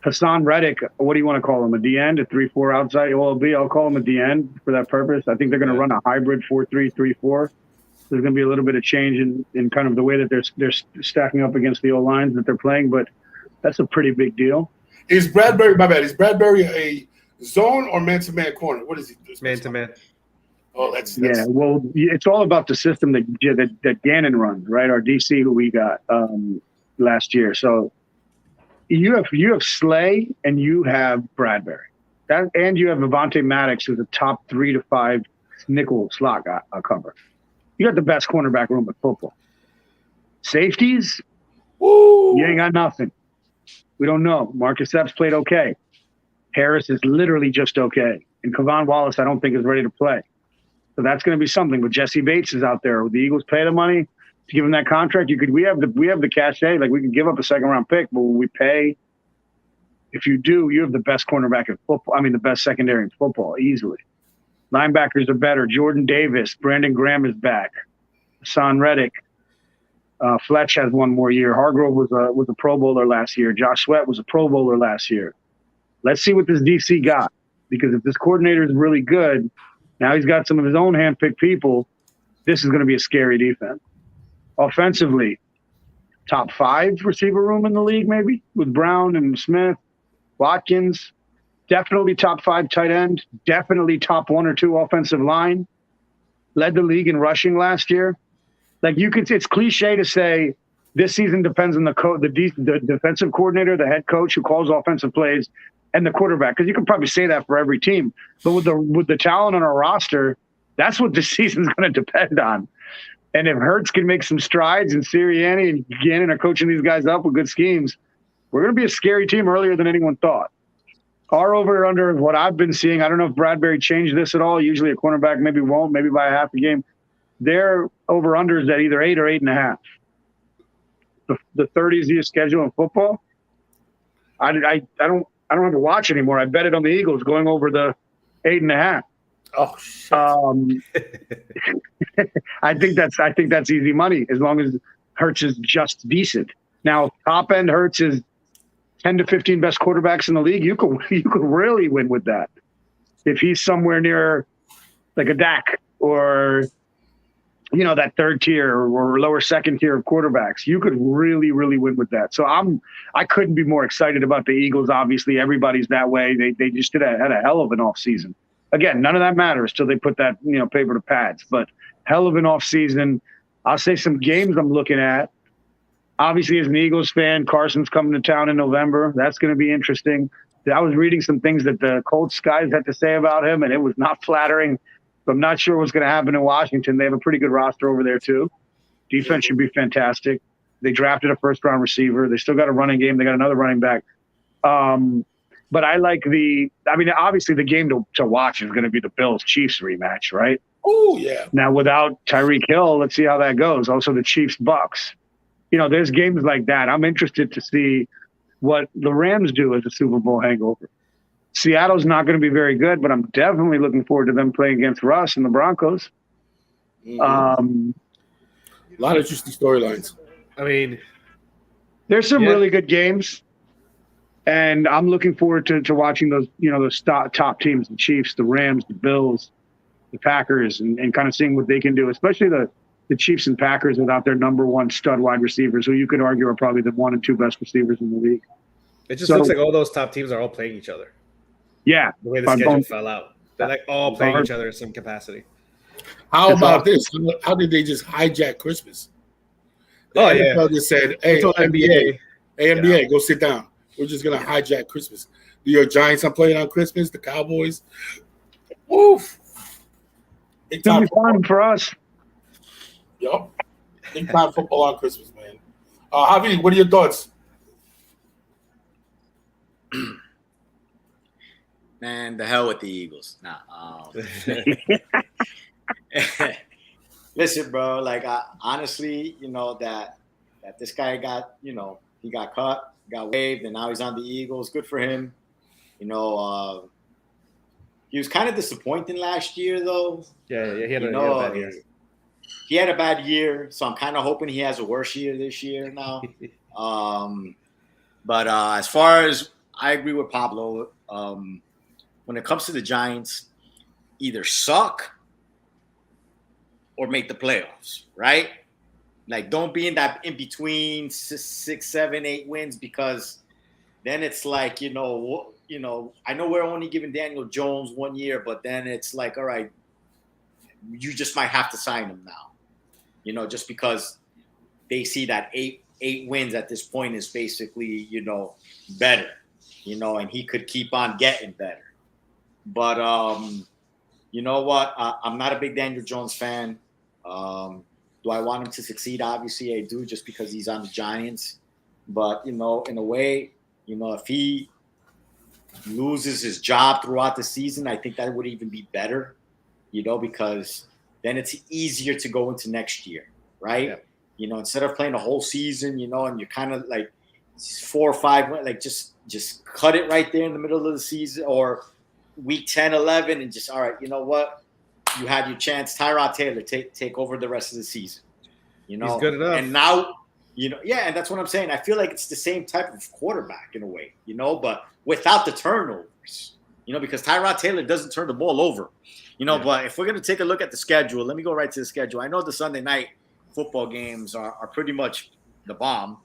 Hassan Reddick, what do you want to call him? A D-end, a 3-4 outside? I'll call him a D-end for that purpose. I think they're going to run a hybrid 4-3-3-4. There's going to be a little bit of change in kind of the way that they're stacking up against the O-lines that they're playing, but that's a pretty big deal. Is Bradbury a zone or man-to-man corner? What is he? Man-to-man. Oh, that's yeah. Well, it's all about the system that Gannon runs, right? Our DC who we got last year. So you have Slay and you have Bradbury, and you have Avonte Maddox, who's a top 3 to 5 nickel slot cover. You got the best cornerback room in football. Safeties, Woo! You ain't got nothing. We don't know. Marcus Epps played okay. Harris is literally just okay. And Kevon Wallace, I don't think, is ready to play. So that's going to be something. But Jesse Bates is out there. Would the Eagles pay the money to give him that contract? We have the cachet. Like, we can give up a 2nd-round pick, but when we pay, if you do, you have the best cornerback in football. I mean, the best secondary in football, easily. Linebackers are better. Jordan Davis, Brandon Graham is back. Hassan Reddick. Fletch has one more year. Hargrove was a Pro Bowler last year. Josh Sweat was a Pro Bowler last year. Let's see what this DC got. Because if this coordinator is really good, now he's got some of his own handpicked people, this is going to be a scary defense. Offensively, top 5 receiver room in the league, maybe, with Brown and Smith, Watkins. Definitely top 5 tight end. Definitely top 1 or 2 offensive line. Led the league in rushing last year. Like, it's cliche to say this season depends on the defensive coordinator, the head coach who calls offensive plays, and the quarterback, because you can probably say that for every team. But with the talent on our roster, that's what this season's going to depend on. And if Hurts can make some strides and Sirianni and Gannon are coaching these guys up with good schemes, we're going to be a scary team earlier than anyone thought. Our over-under is what I've been seeing. I don't know if Bradbury changed this at all. Usually a cornerback maybe won't, maybe by a half a game. Their over-under is at either 8 or 8.5. The 30 easiest schedule in football. I don't have to watch anymore. I bet it on the Eagles going over the 8.5. Oh, shit. I think that's easy money as long as Hurts is just decent. Now, top end Hurts is 10 to 15 best quarterbacks in the league. You could really win with that. If he's somewhere near like a Dak or that 3rd tier or lower 2nd tier of quarterbacks, you could really, really win with that. So I couldn't be more excited about the Eagles. Obviously, everybody's that way. They just had a hell of an offseason. Again, none of that matters till they put that paper to pads. But hell of an offseason. I'll say some games I'm looking at. Obviously, as an Eagles fan, Carson's coming to town in November. That's going to be interesting. I was reading some things that the Colts guys had to say about him, and it was not flattering. I'm not sure what's going to happen in Washington. They have a pretty good roster over there, too. Defense should be fantastic. They drafted a 1st-round receiver. They still got a running game. They got another running back. But I like obviously the game to watch is going to be the Bills-Chiefs rematch, right? Oh, yeah. Now, without Tyreek Hill, let's see how that goes. Also, the Chiefs-Bucks. There's games like that. I'm interested to see what the Rams do as a Super Bowl hangover. Seattle's not going to be very good, but I'm definitely looking forward to them playing against Russ and the Broncos. A lot of interesting storylines. I mean, There's some really good games, and I'm looking forward to watching those, those top teams, the Chiefs, the Rams, the Bills, the Packers, and kind of seeing what they can do, especially the Chiefs and Packers without their number one stud wide receivers, who you could argue are probably the 1 and 2 best receivers in the league. it just looks like all those top teams are all playing each other. Yeah. The way the schedule fell out. They're like all playing each other in some capacity. How about this? How did they just hijack Christmas? The NFL just said, hey, NBA, go sit down. We're just going to hijack Christmas. New York Giants are playing on Christmas. The Cowboys. Oof. It's going to be fun for us. Yup. Big time football on Christmas, man. Javi, what are your thoughts? Man, the hell with the Eagles. Nah. Listen, bro. Like, honestly, that this guy got, he got cut, got waived, and now he's on the Eagles. Good for him. He was kind of disappointing last year, though. Yeah, he had a bad year. He had a bad year, so I'm kind of hoping he has a worse year this year now. But as far as I agree with Pablo, when it comes to the Giants, either suck or make the playoffs, right? Like, don't be in that in between 6, 7, 8 wins, because then it's like, I know we're only giving Daniel Jones 1 year, but then it's like, all right, you just might have to sign him now, just because they see that 8 wins at this point is basically, better, and he could keep on getting better. But you know what? I'm not a big Daniel Jones fan. Do I want him to succeed? Obviously, I do, just because he's on the Giants. But, in a way, if he loses his job throughout the season, I think that would even be better, because then it's easier to go into next year, right? Yeah. Instead of playing a whole season, and you're kind of like 4 or 5, like just cut it right there in the middle of the season, or week 10, 11, and just, all right, you know what? You had your chance. Tyrod Taylor, take over the rest of the season. He's good enough. And now, and that's what I'm saying. I feel like it's the same type of quarterback in a way, but without the turnovers, because Tyrod Taylor doesn't turn the ball over, But if we're going to take a look at the schedule, let me go right to the schedule. I know the Sunday night football games are pretty much the bomb,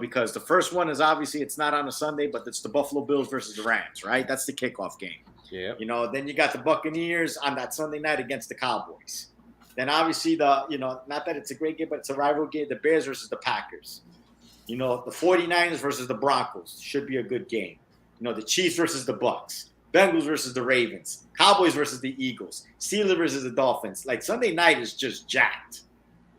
because the first one is obviously it's not on a Sunday, but it's the Buffalo Bills versus the Rams, right? That's the kickoff game. Yeah. Then you got the Buccaneers on that Sunday night against the Cowboys. Then obviously not that it's a great game, but it's a rival game, the Bears versus the Packers. The 49ers versus the Broncos should be a good game. The Chiefs versus the Bucks, Bengals versus the Ravens, Cowboys versus the Eagles, Steelers versus the Dolphins. Like, Sunday night is just jacked.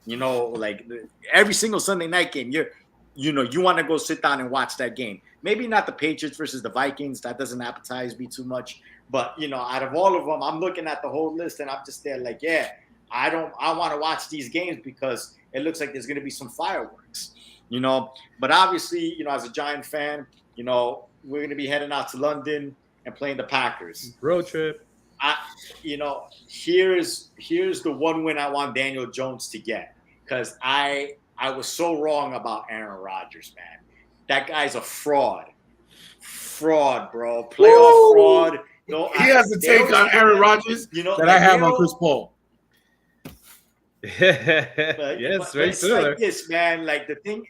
Like every single Sunday night game, you want to go sit down and watch that game. Maybe not the Patriots versus the Vikings. That doesn't appetize me too much. But, out of all of them, I'm looking at the whole list and I'm just there like, yeah, I want to watch these games because it looks like there's going to be some fireworks, But obviously, as a Giant fan, we're going to be heading out to London and playing the Packers. Road trip. Here's the one win I want Daniel Jones to get, because I was so wrong about Aaron Rodgers, man. That guy's a fraud, bro. Playoff fraud. He has a take on Aaron Rodgers that I have on Chris Paul. Yes, very similar. Like this, man. Like, the thing,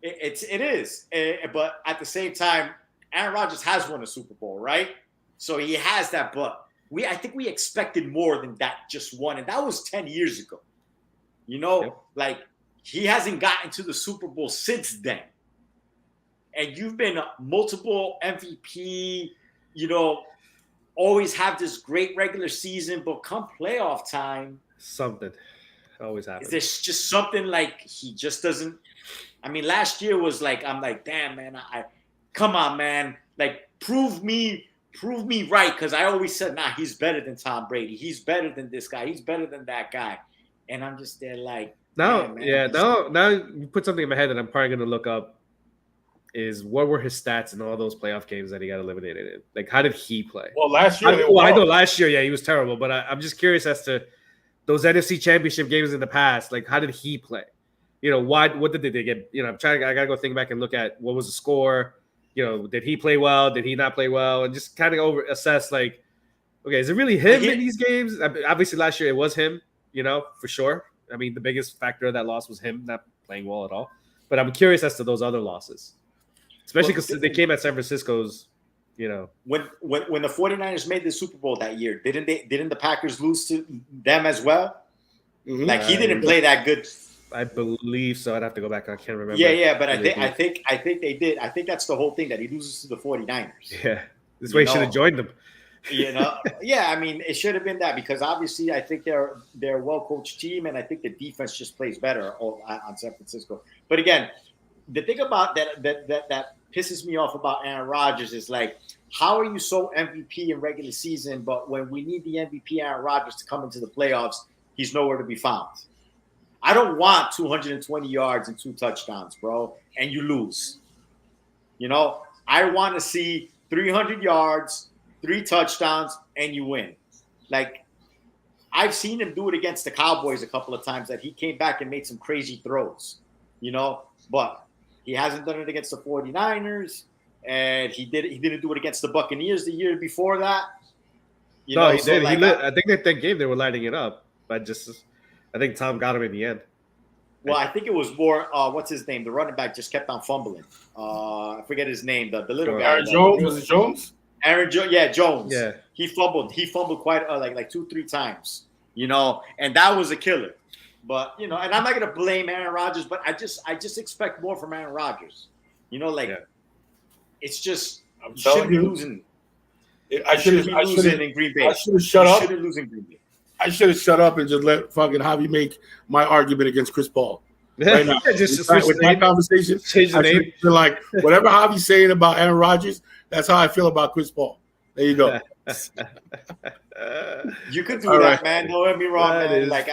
it is. But at the same time, Aaron Rodgers has won a Super Bowl, right? So he has that. But I think we expected more than that just one, and that was 10 years ago. Like, he hasn't gotten to the Super Bowl since then. And you've been multiple MVP, always have this great regular season, but come playoff time, something always happens. There's just something, like, he just doesn't. I mean, last year was like, I'm like, damn, man, come on, man, like, prove me right, because I always said, nah, he's better than Tom Brady, he's better than this guy, he's better than that guy, and I'm just there like, now you put something in my head that I'm probably gonna look up. is what were his stats in all those playoff games that he got eliminated in? Like, how did he play? Well, last year, I know last year, yeah, he was terrible, but I'm just curious as to those NFC Championship games in the past. Like, how did he play? You know, what did they get? You know, I gotta go think back and look at what was the score. You know, did he play well? Did he not play well? And just kind of assess, like, okay, is it really him in these games? Obviously, last year it was him, you know, for sure. I mean, the biggest factor of that loss was him not playing well at all. But I'm curious as to those other losses, especially because they came at San Francisco's, you know. When the 49ers made the Super Bowl that year, didn't the Packers lose to them as well? Mm-hmm. Like, he didn't play that good. I believe so. I'd have to go back. I can't remember. Yeah, but I think they did. I think that's the whole thing, that he loses to the 49ers. Yeah. This way he should have joined them. You know, yeah, I mean, it should have been that, because obviously I think they're a well-coached team, and I think the defense just plays better on San Francisco. But again, the thing about that pisses me off about Aaron Rodgers is, like, how are you so MVP in regular season, but when we need the MVP Aaron Rodgers to come into the playoffs, he's nowhere to be found? I don't want 220 yards and 2 touchdowns, bro, and you lose. You know, I want to see 300 yards, 3 touchdowns, and you win. Like, I've seen him do it against the Cowboys a couple of times, that he came back and made some crazy throws, you know, but he hasn't done it against the 49ers, and he didn't do it against the Buccaneers the year before that. He did. Like, I think that game they were lighting it up, but I think Tom got him in the end. Well, I think it was more, what's his name? The running back just kept on fumbling. I forget his name. The little guy. Aaron Jones? Was it Jones? Aaron Jones. Yeah, Jones. Yeah. He fumbled quite like 2-3 times, you know, and that was a killer. But, you know, and I'm not going to blame Aaron Rodgers, but I just expect more from Aaron Rodgers. You know, like, it's just, I'm shouldn't be losing. I shouldn't be losing in Green Bay. I should have shut up. Shouldn't lose in Green Bay. I should have shut up and just let fucking Javi make my argument against Chris Paul. Right now. With my conversation, change the name. Feel like whatever Javi's saying about Aaron Rodgers, that's how I feel about Chris Paul. There you go. You could do that, man. Don't get me wrong, man. Like,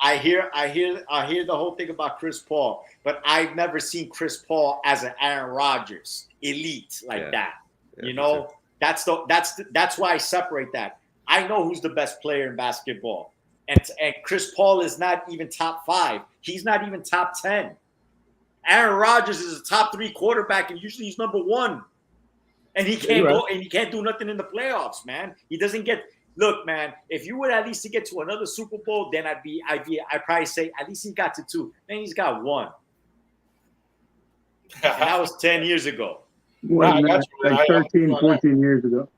I hear the whole thing about Chris Paul, but I've never seen Chris Paul as an Aaron Rodgers elite like that. You know, that's why I separate that. I know who's the best player in basketball. And Chris Paul is not even top 5. He's not even top 10. Aaron Rodgers is a top 3 quarterback, and usually he's number 1. And he can't go, and he can't do nothing in the playoffs, man. He doesn't get. Look, man, if you would at least to get to another Super Bowl, then I'd probably say at least he got to 2. Then he's got 1. And that was 10 years ago. Like 13, 14 years ago.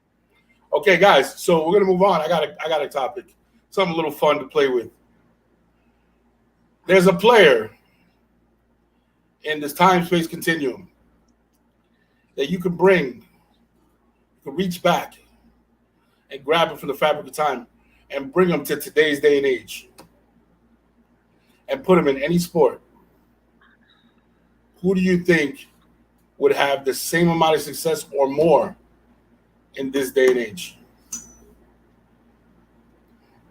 Okay, guys, so we're gonna move on. I got a topic, something a little fun to play with. There's a player in this time-space continuum that you can reach back and grab him from the fabric of time and bring him to today's day and age and put him in any sport. Who do you think would have the same amount of success or more in this day and age?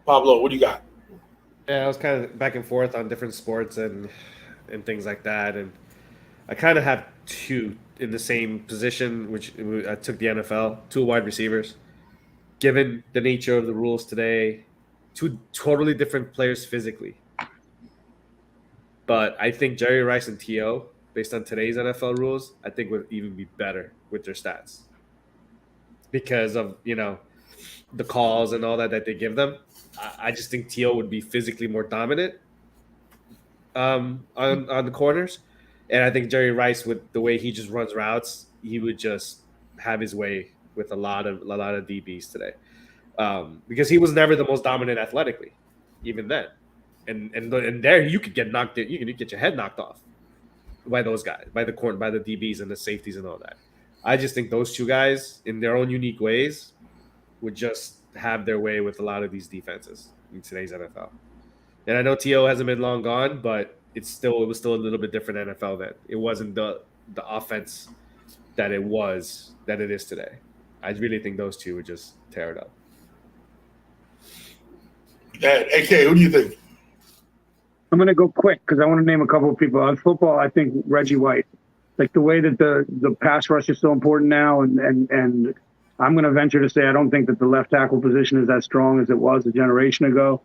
Pablo, what do you got? Yeah, I was kind of back and forth on different sports and things like that, and I kind of have 2 in the same position, which I took the NFL, 2 wide receivers. Given the nature of the rules today, 2 totally different players physically. But I think Jerry Rice and T.O., based on today's NFL rules, I think would even be better with their stats. Because of, you know, the calls and all that they give them. I just think T.O. would be physically more dominant on the corners. And I think Jerry Rice, with the way he just runs routes, he would just have his way with a lot of DBs today. Because he was never the most dominant athletically, even then. And there you could get knocked in, you could get your head knocked off by those guys, by the DBs and the safeties and all that. I just think those 2 guys, in their own unique ways, would just have their way with a lot of these defenses in today's NFL. And I know T.O. hasn't been long gone, but it was still a little bit different NFL then. It wasn't the offense that it is today. I really think those 2 would just tear it up. AK, who do you think? I'm going to go quick because I want to name a couple of people. On football, I think Reggie White. Like the way that the pass rush is so important now, and I'm going to venture to say I don't think that the left tackle position is as strong as it was a generation ago.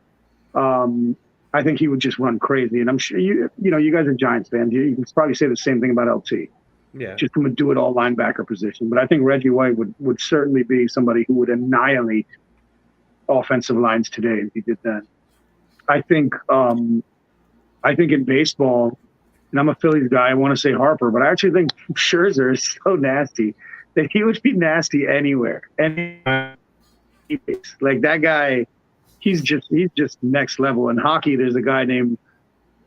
I think he would just run crazy, and I'm sure you guys are Giants fans. You can probably say the same thing about LT. Yeah, Just from a do-it-all linebacker position. But I think Reggie White would certainly be somebody who would annihilate offensive lines today if he did that. I think in baseball, and I'm a Phillies guy, I want to say Harper, but I actually think Scherzer is so nasty that he would be nasty anywhere. And like that guy, he's just next level. In hockey, there's a guy named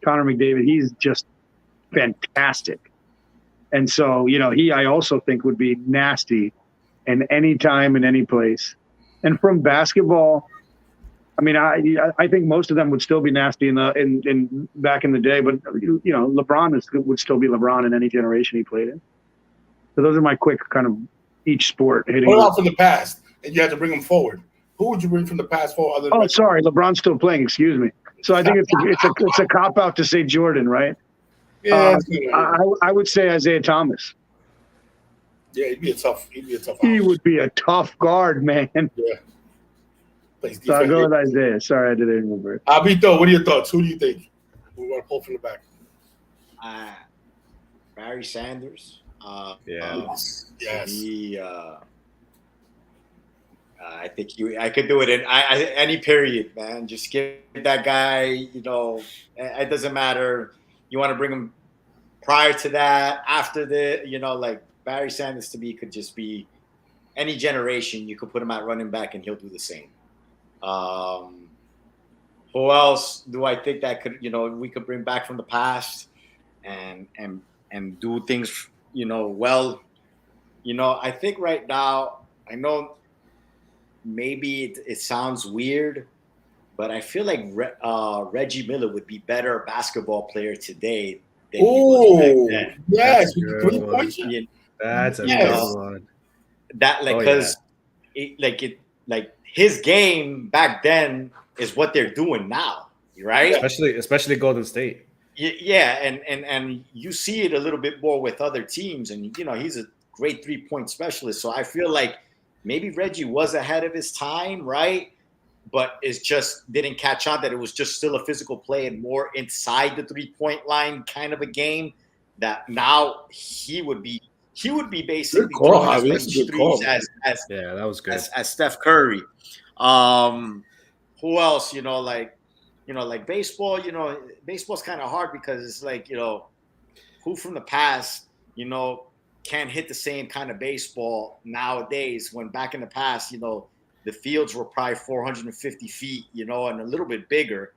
Connor McDavid. He's just fantastic. And so, I also think would be nasty in any time, in any place. And from basketball, I mean, I think most of them would still be nasty in back in the day, but LeBron would still be LeBron in any generation he played in. So those are my quick kind of each sport hitting. What about from the past? And you have to bring them forward. Who would you bring from the past forward? Other than sorry, LeBron's still playing. Excuse me. So I think it's a cop out to say Jordan, right? Yeah, I would say Isaiah Thomas. Yeah, he'd be a tough. He would be a tough guard, man. Yeah. So I'll go with Isaiah. Sorry, I did it in reverse. Abito, what are your thoughts? Who do you think we want to pull from the back? Barry Sanders. Yes. I think I could do it in any period, man. Just give that guy, it doesn't matter. You want to bring him prior to that, after like Barry Sanders to me could just be any generation. You could put him at running back and he'll do the same. Who else do I think that could, we could bring back from the past and do things, well? I think right now, I know maybe it sounds weird, but I feel like Reggie Miller would be better basketball player today than he was back then. Yes, that's a good one. That because his game back then is what they're doing now, right? Especially Golden State. Yeah, and you see it a little bit more with other teams, and he's a great 3-point specialist. So I feel like maybe Reggie was ahead of his time, right? But it just didn't catch on that it was just still a physical play and more inside the 3-point line kind of a game. That now he would be basically threes as that was good as Steph Curry. Who else? Like baseball. Baseball's kind of hard because it's like who from the past can't hit the same kind of baseball nowadays. When back in the past, the fields were probably 450 feet, and a little bit bigger.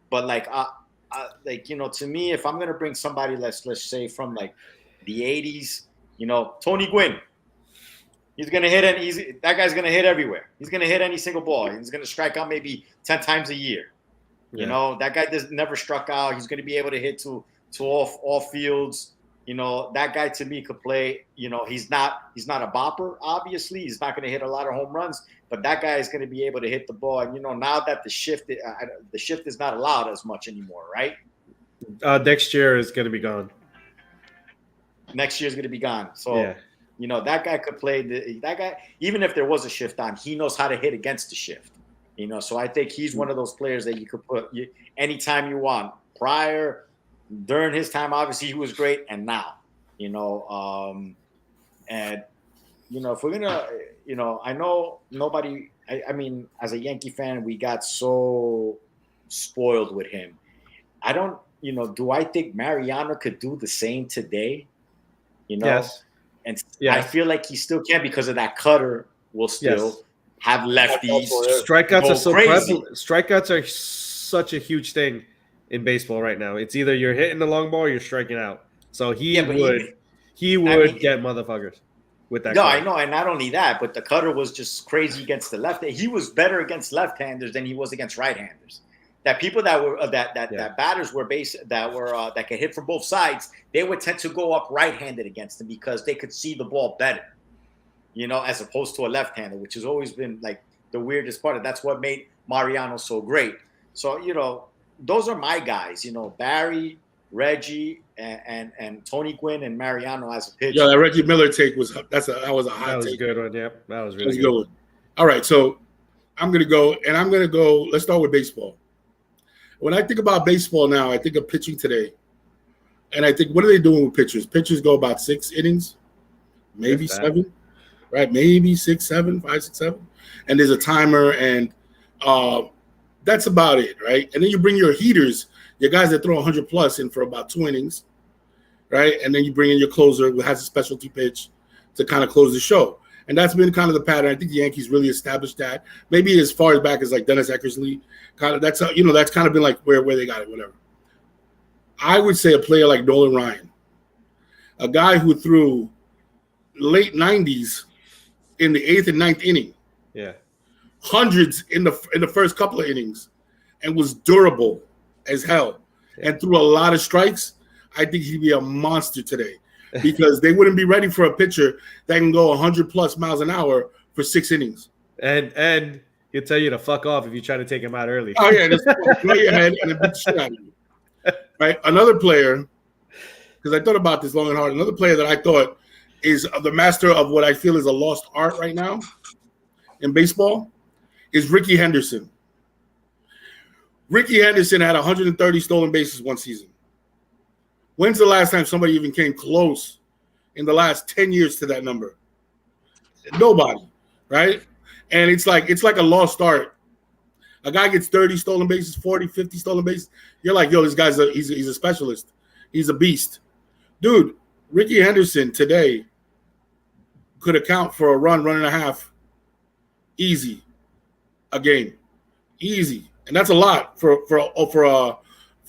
But to me, if I'm gonna bring somebody, let's say from like the 80s, Tony Gwynn, he's gonna hit that guy's gonna hit everywhere. He's gonna hit any single ball. He's gonna strike out maybe 10 times a year. Yeah. That guy never struck out. He's gonna be able to hit to all fields. That guy to me could play. He's not a bopper. Obviously, he's not going to hit a lot of home runs, but that guy is going to be able to hit the ball. And now that the shift is not allowed as much anymore, right? Next year is going to be gone. Next year is going to be gone. So that guy could play. That guy, even if there was a shift on, he knows how to hit against the shift. So I think he's one of those players that you could put anytime you want. Prior. During his time, obviously, he was great, and now, if we're gonna, I know nobody. I mean, as a Yankee fan, we got so spoiled with him. I don't, do I think Mariano could do the same today? Yes. And I feel like he still can because of that cutter. Will still have lefties. Strikeouts are so prevalent. Strikeouts are such a huge thing in baseball right now. It's either you're hitting the long ball or you're striking out. So he would get motherfuckers with that. No, cutter. I know, and not only that, but the cutter was just crazy against the left. He was better against left-handers than he was against right-handers. That people that were that batters were that could hit from both sides, they would tend to go up right-handed against him because they could see the ball better. As opposed to a left-hander, which has always been like the weirdest part. That's what made Mariano so great. So those are my guys, Barry, Reggie and Tony Gwynn and Mariano as a pitcher. Yeah, that Reggie Miller take was that was a hot That was a take. good one. Yep, that was That really was a good. good one. All right, so I'm gonna go. Let's start with baseball. When I think about baseball now, I think of pitching today, and I think, what are they doing with pitchers? Pitchers go about 6 innings, maybe If that. 7, right? Maybe 6, 7, 5, 6, 7, and there's a timer, and that's about it, right? And then you bring your heaters, your guys that throw 100 plus in for about 2 innings, right? And then you bring in your closer who has a specialty pitch to kind of close the show. And that's been kind of the pattern. I think the Yankees really established that. Maybe as far as back as like Dennis Eckersley, kind of that's kind of been like where they got it, whatever. I would say a player like Nolan Ryan, a guy who threw late 90s in the 8th and 9th inning, Yeah. hundreds in the first couple of innings, and was durable as hell, and threw a lot of strikes. I think he'd be a monster today, because they wouldn't be ready for a pitcher that can go 100 plus miles an hour for 6 innings. And he'll tell you to fuck off if you try to take him out early. Oh yeah, just throw your head and beat the shit out of you. Right, another player, because I thought about this long and hard. Another player that I thought is the master of what I feel is a lost art right now in baseball is Ricky Henderson. Ricky Henderson had 130 stolen bases one season. When's the last time somebody even came close in the last 10 years to that number? Nobody, right? And it's like a lost art. A guy gets 30 stolen bases, 40, 50 stolen bases. You're like, yo, this guy's he's a specialist. He's a beast. Dude, Ricky Henderson today could account for a run and a half easy a game. Easy. And that's a lot for a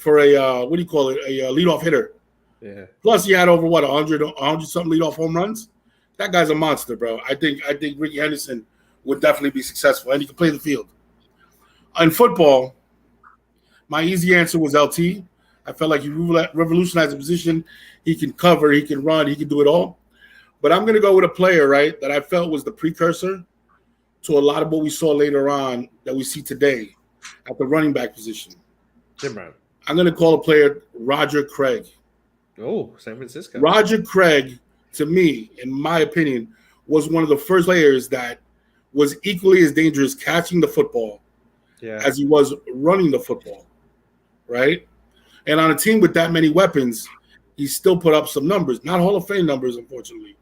what do you call it? A leadoff hitter. Yeah. Plus he had over 100 something leadoff home runs. That guy's a monster, bro. I think Ricky Henderson would definitely be successful, and he can play the field. In football, my easy answer was LT. I felt like he revolutionized the position. He can cover, he can run, he can do it all. But I'm going to go with a player, right, that I felt was the precursor to a lot of what we saw later on that we see today at the running back position. Jim Brown. I'm going to call a player Roger Craig. Oh, San Francisco. Roger Craig, to me, in my opinion, was one of the first players that was equally as dangerous catching the football as he was running the football, right? And on a team with that many weapons, he still put up some numbers. Not Hall of Fame numbers, unfortunately.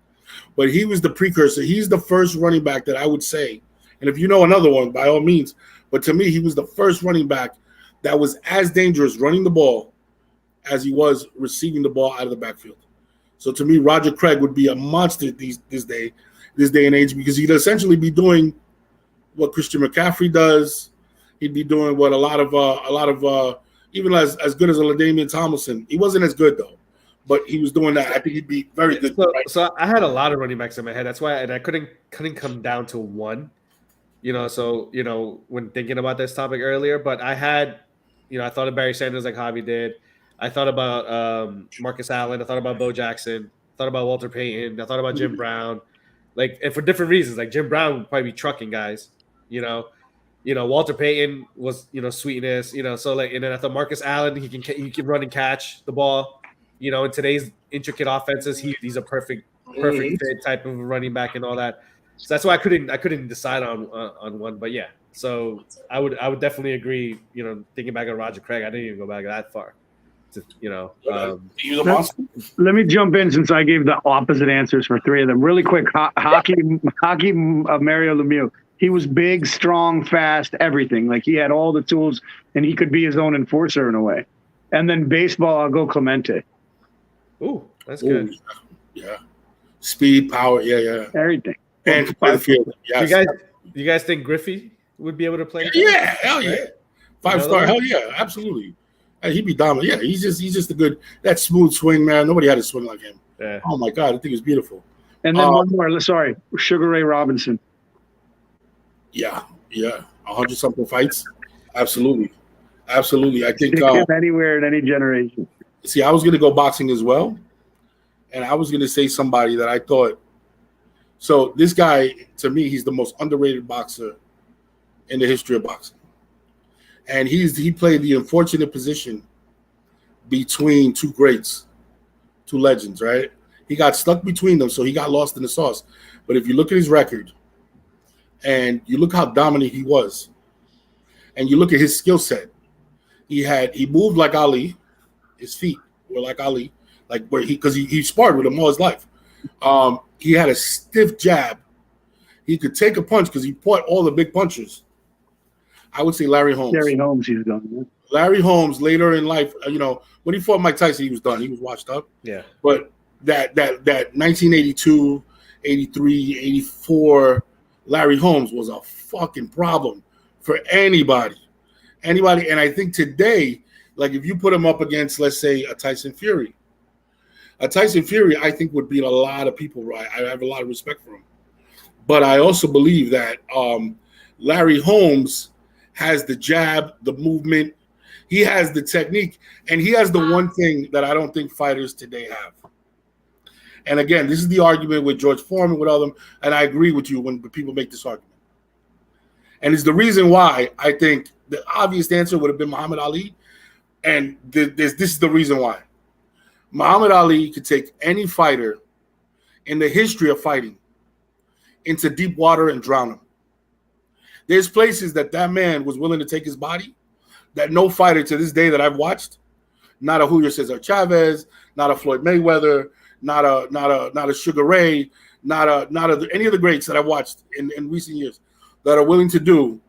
But he was the precursor. He's the first running back that I would say, and if you know another one, by all means, but to me, he was the first running back that was as dangerous running the ball as he was receiving the ball out of the backfield. So to me, Roger Craig would be a monster this day and age, because he'd essentially be doing what Christian McCaffrey does. He'd be doing what a lot of even as good as a LaDainian Tomlinson. He wasn't as good though, but he was doing that. I think he'd be very good. So I had a lot of running backs in my head. That's why, and I couldn't come down to one. So when thinking about this topic earlier, but I had, I thought of Barry Sanders like Javi did. I thought about Marcus Allen. I thought about Bo Jackson. I thought about Walter Payton. I thought about Jim Brown. And for different reasons. Like Jim Brown would probably be trucking guys. Walter Payton was sweetness. So and then I thought Marcus Allen, he can run and catch the ball. In today's intricate offenses, he's a perfect fit type of running back and all that. So that's why I couldn't decide on one. But yeah, so I would definitely agree. Thinking back on Roger Craig, I didn't even go back that far. Let me jump in since I gave the opposite answers for 3 of them. Really quick, hockey, Mario Lemieux. He was big, strong, fast, everything. Like he had all the tools, and he could be his own enforcer in a way. And then baseball, I'll go Clemente. Ooh, that's good. Yeah, speed, power, yeah. Everything. And to play the field. Yes. You guys think Griffey would be able to play? Yeah, hell yeah. 5-star, hell yeah, absolutely. He'd be dominant. Yeah, he's just a good, that smooth swing, man. Nobody had a swing like him. Yeah. Oh my God, I think it was beautiful. And then one more. Sorry, Sugar Ray Robinson. Yeah, 100-something fights. Absolutely. I think anywhere in any generation. See, I was going to go boxing as well, and I was going to say somebody that I thought. So this guy, to me, he's the most underrated boxer in the history of boxing, and he played the unfortunate position between two greats, two legends, right? He got stuck between them, so he got lost in the sauce. But if you look at his record and you look how dominant he was, and you look at his skill set, he moved like Ali, his feet were like Ali, like where because he sparred with him all his life. He had a stiff jab. He could take a punch because he fought all the big punchers. I would say Larry Holmes. Larry Holmes, he's done. Yeah. Larry Holmes later in life, when he fought Mike Tyson, he was done. He was washed up. Yeah. But that 1982, 83, 84 Larry Holmes was a fucking problem for anybody. Anybody. And I think today, like if you put him up against, let's say, a Tyson Fury, I think would beat a lot of people. Right? I have a lot of respect for him. But I also believe that Larry Holmes has the jab, the movement. He has the technique. And he has the one thing that I don't think fighters today have. And again, this is the argument with George Foreman, with all them. And I agree with you when people make this argument. And it's the reason why I think the obvious answer would have been Muhammad Ali. And this is the reason why. Muhammad Ali could take any fighter in the history of fighting into deep water and drown him. There's places that man was willing to take his body that no fighter to this day that I've watched, not a Julio Cesar Chavez, not a Floyd Mayweather, not a Sugar Ray, not any of the greats that I've watched in recent years that are willing to do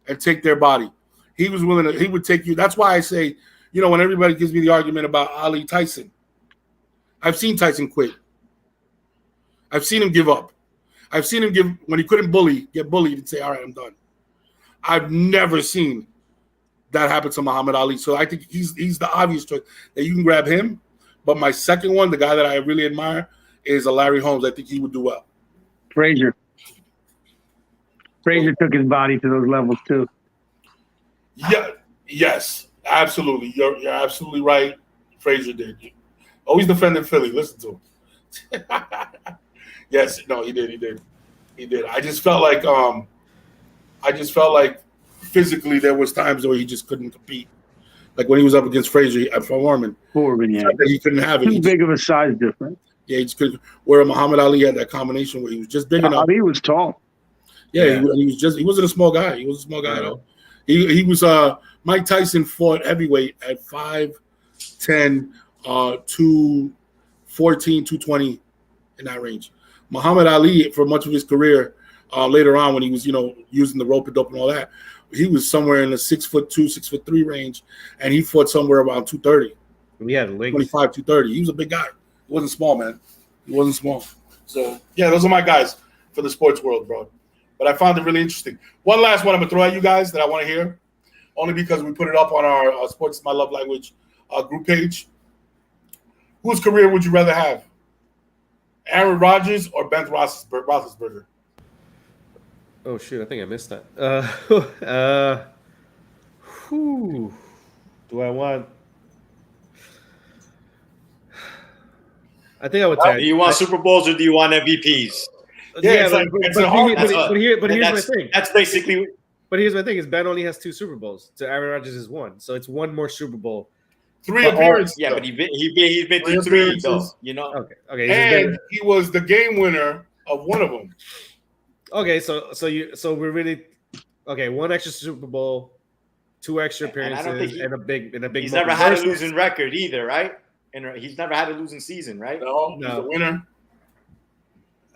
and take their body. He was willing to. He would take you. That's why I say, when everybody gives me the argument about Ali Tyson, I've seen Tyson quit. I've seen him give up. I've seen him when he couldn't get bullied and say, all right, I'm done. I've never seen that happen to Muhammad Ali. So I think he's the obvious choice that you can grab him. But my second one, the guy that I really admire, is a Larry Holmes. I think he would do well. Frazier took his body to those levels too. Yeah, yes, absolutely. You're absolutely right. Frazier did. Always defending Philly. Listen to him. Yes, no, he did. I just felt like physically there was times where he just couldn't compete. Like when he was up against Frazier at Foreman, yeah. He couldn't have it. Too big of a size difference. Yeah, he just couldn't. Where Muhammad Ali had that combination where he was just big enough. Ali was tall. Yeah, he wasn't a small guy. He was a small guy at all. He was Mike Tyson fought heavyweight at 5'10", 214, 220 in that range. Muhammad Ali, for much of his career, later on when he was, using the rope and dope and all that, he was somewhere in the 6'2", 6'3" range, and he fought somewhere around 230. Yeah, 25, 230. He was a big guy. He wasn't small, man. He wasn't small. So yeah, those are my guys for the sports world, bro. But I found it really interesting. One last one I'm gonna throw at you guys that I want to hear, only because we put it up on our Sports My Love Language group page. Whose career would you rather have? Aaron Rodgers or Ben Roethlisberger? Oh shoot, I think I missed that. Who do I want? I think I would say. Do you want Super Bowls or do you want MVPs? Yeah, but here's my thing. That's basically. But here's my thing: is Ben only has 2 Super Bowls. So Aaron Rodgers is 1, so it's 1 more Super Bowl. 3 appearances. Yeah, but he's been through 3 though. Okay. And he was the game winner of one of them. Okay, so we're really 1 extra Super Bowl, 2 extra appearances, and a big. He's never had a losing record either, right? And he's never had a losing season, right? No, he's a winner.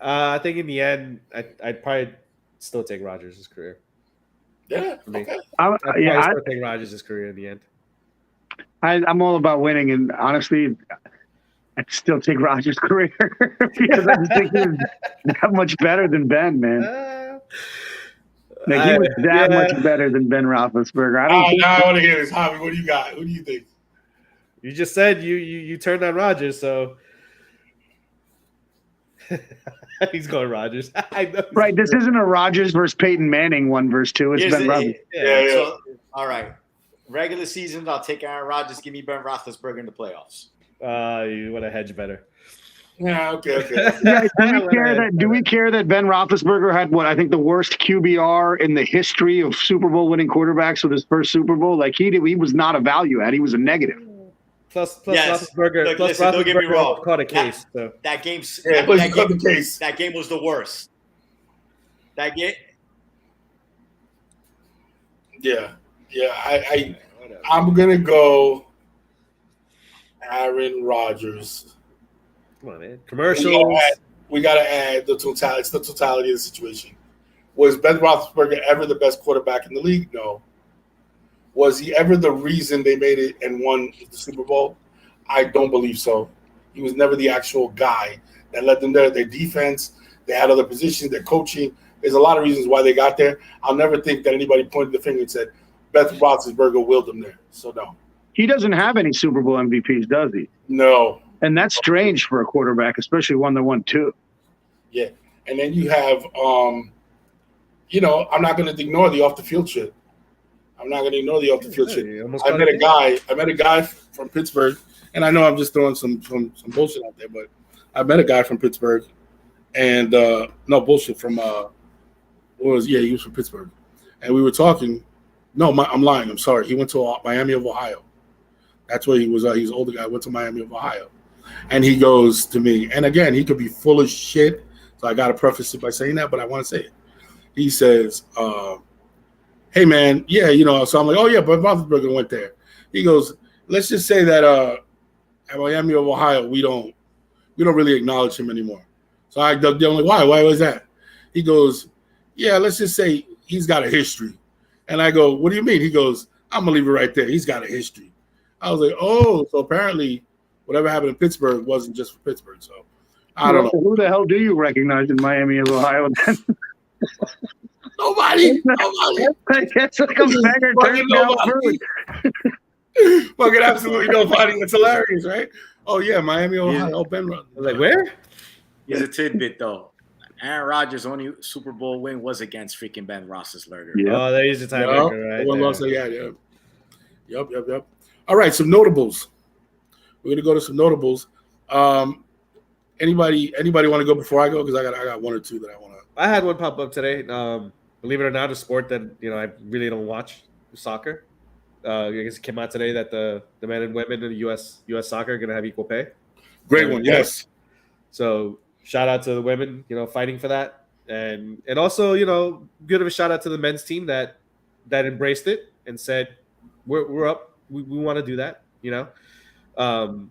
I think in the end, I'd probably still take Rodgers' career. Yeah, okay. I'd still take Rodgers' career in the end. I'm all about winning, and honestly, I'd still take Rodgers' career because I just think he was that much better than Ben, man. He was that much better than Ben Roethlisberger. I want to hear this, Javi. What do you got? Who do you think? You just said you turned on Rodgers, so he's going Rodgers. Right. This isn't a Rodgers versus Peyton Manning 1 versus 2. It's Ben Roethlisberger. Yeah. So, all right. Regular season, I'll take Aaron Rodgers. Give me Ben Roethlisberger in the playoffs. You want to hedge better. Yeah. Okay. Yeah, do we care that Ben Roethlisberger had what I think the worst QBR in the history of Super Bowl winning quarterbacks with his first Super Bowl? Like he was not a value add. He was a negative. Plus Yes. Roethlisberger. Look, Plus listen, don't get me Roethlisberger wrong. caught a case. So. That game's Yeah, but you got the case. that game was the worst. That game. Yeah. I'm gonna go Aaron Rodgers. Come on, man. Commercials. We gotta add the totality. It's the totality of the situation. Was Ben Roethlisberger ever the best quarterback in the league? No. Was he ever the reason they made it and won the Super Bowl? I don't believe so. He was never the actual guy that led them there. Their defense, they had other positions, their coaching. There's a lot of reasons why they got there. I'll never think that anybody pointed the finger and said, Ben Roethlisberger willed them there. So, no. He doesn't have any Super Bowl MVPs, does he? No. And that's strange for a quarterback, especially one that won 2. Yeah. And then you have, I'm not going to ignore the off-the-field shit. I'm not going to ignore the off-the-field shit. I met a guy from Pittsburgh, and I know I'm just throwing some bullshit out there, but I met a guy from Pittsburgh, and no bullshit from he was from Pittsburgh, and we were talking. No, I'm lying. I'm sorry. He went to Miami of Ohio. That's where he was. He's an older guy. Went to Miami of Ohio, and he goes to me, and again, he could be full of shit. So I got to preface it by saying that, but I want to say it. He says, hey, man, yeah, so I'm like, oh, yeah, but Roethlisberger went there. He goes, let's just say that at Miami of Ohio, we don't really acknowledge him anymore. So I dug down, like, why? Why was that? He goes, yeah, let's just say he's got a history. And I go, what do you mean? He goes, I'm going to leave it right there. He's got a history. I was like, oh, so apparently whatever happened in Pittsburgh wasn't just for Pittsburgh. So I don't know. Who the hell do you recognize in Miami of Ohio then? Nobody. It's like a beggar turned down food. Fucking absolutely nobody. It's hilarious, right? Oh, yeah, Miami, Ohio. Ben Run. Like, where? Here's a tidbit, though. Aaron Rodgers' only Super Bowl win was against freaking Ben Roethlisberger. Yeah. Oh, there is a tiebreaker, right? Yep. All right, some notables. We're gonna go to some notables. Anybody want to go before I go? Because I got one or two that I want to. I had one pop up today. Believe it or not, a sport that I really don't watch, soccer. I guess it came out today that the men and women in the U.S. soccer are gonna have equal pay. Great one, yes. So shout out to the women, fighting for that, and also good of a shout out to the men's team that embraced it and said we're up, we want to do that. Kind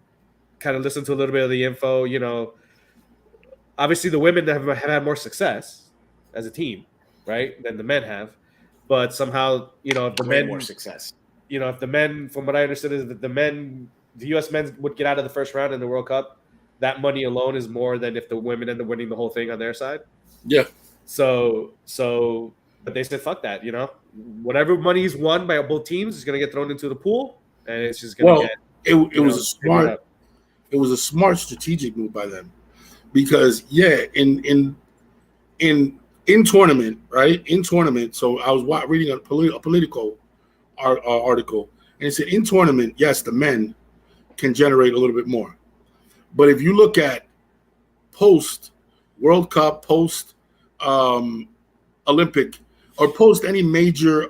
of listen to a little bit of the info. Obviously the women have had more success as a team, right, than the men have, but somehow if the men more success. If the men, from what I understood, is that the U.S. men would get out of the first round in the World Cup, that money alone is more than if the women end up winning the whole thing on their side. Yeah. So, but they said, fuck that. Whatever money is won by both teams is going to get thrown into the pool, and it's just going to get. It was a smart strategic move by them, because in tournament, right? In tournament, so I was reading a Politico article, and it said in tournament, yes, the men can generate a little bit more, but if you look at post World Cup, post Olympic, or post any major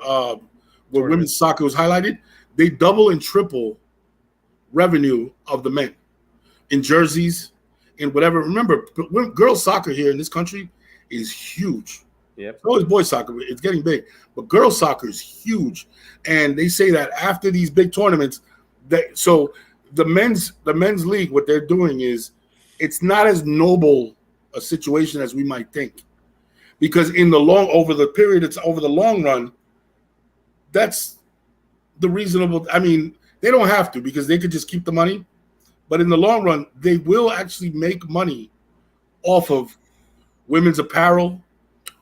where women's soccer was highlighted, they double and triple revenue of the men in jerseys, in whatever. Remember, girls soccer here in this country is huge. Yep. So is boys soccer. It's getting big, but girls soccer is huge. And they say that after these big tournaments, so the men's league, what they're doing is, it's not as noble a situation as we might think, because over the long run, that's the reasonable. I mean, they don't have to, because they could just keep the money, but in the long run, they will actually make money off of women's apparel,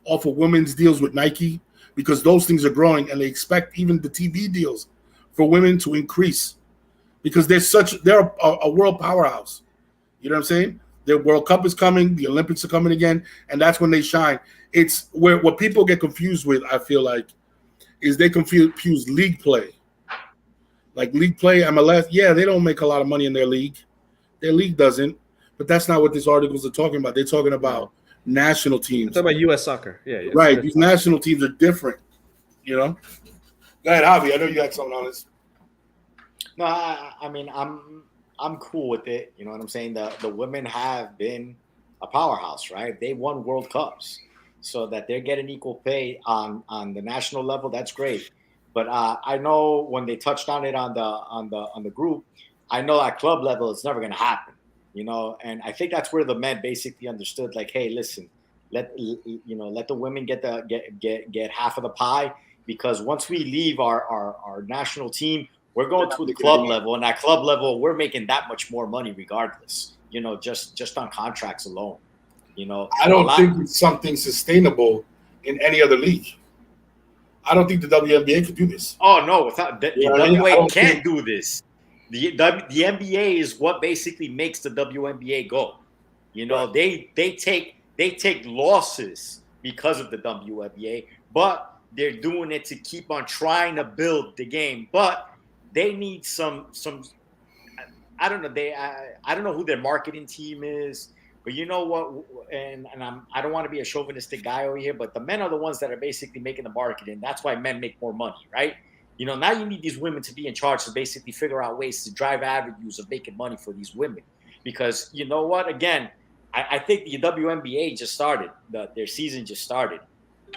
off of women's deals with Nike, because those things are growing, and they expect even the TV deals for women to increase, because they're a world powerhouse. You know what I'm saying? The World Cup is coming, the Olympics are coming again, and that's when they shine. It's what people get confused with, I feel like, is they confuse league play. Like league play, MLS, yeah, they don't make a lot of money in their league. Their league doesn't, but that's not what these articles are talking about. They're talking about national teams. They're talking about U.S. soccer. Yeah. Right. These national teams are different, Go ahead, Javi. I know you got something on this. No, I mean, I'm cool with it. You know what I'm saying? The women have been a powerhouse, right? They won World Cups, so that they're getting equal pay on the national level. That's great. But I know when they touched on it on the group, I know at club level it's never going to happen. You know, and I think that's where the men basically understood, like, hey, listen, let the women get half of the pie, because once we leave our national team, we're going to the club level, and at club level, we're making that much more money regardless. You know, just on contracts alone. You know, I don't think it's something sustainable in any other league. I don't think the WNBA could do this. Oh no, without the WNBA can't think... do this. The NBA is what basically makes the WNBA go. You know, right. they take losses because of the WNBA, but they're doing it to keep on trying to build the game. But they need some. I don't know. I don't know who their marketing team is, but you know what? And I don't want to be a chauvinistic guy over here, but the men are the ones that are basically making the marketing. That's why men make more money, right? You know, now you need these women to be in charge to basically figure out ways to drive avenues of making money for these women. Because you know what? Again, I think the WNBA just started. Their season just started.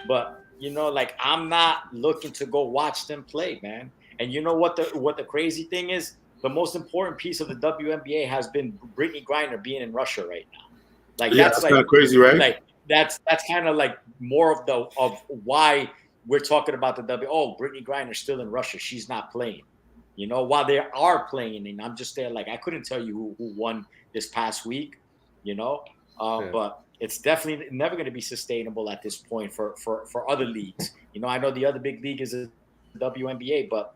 But, you know, like, I'm not looking to go watch them play, man. And you know what the crazy thing is? The most important piece of the WNBA has been Brittany Griner being in Russia right now. Like, yeah, that's like, kind of crazy, right? Like, that's kind of like more of why we're talking about the Oh, Brittany Griner's still in Russia. She's not playing. You know, while they are playing, and I'm just there like, I couldn't tell you who won this past week, you know. But it's definitely never going to be sustainable at this point for other leagues. You know, I know the other big league is the WNBA, but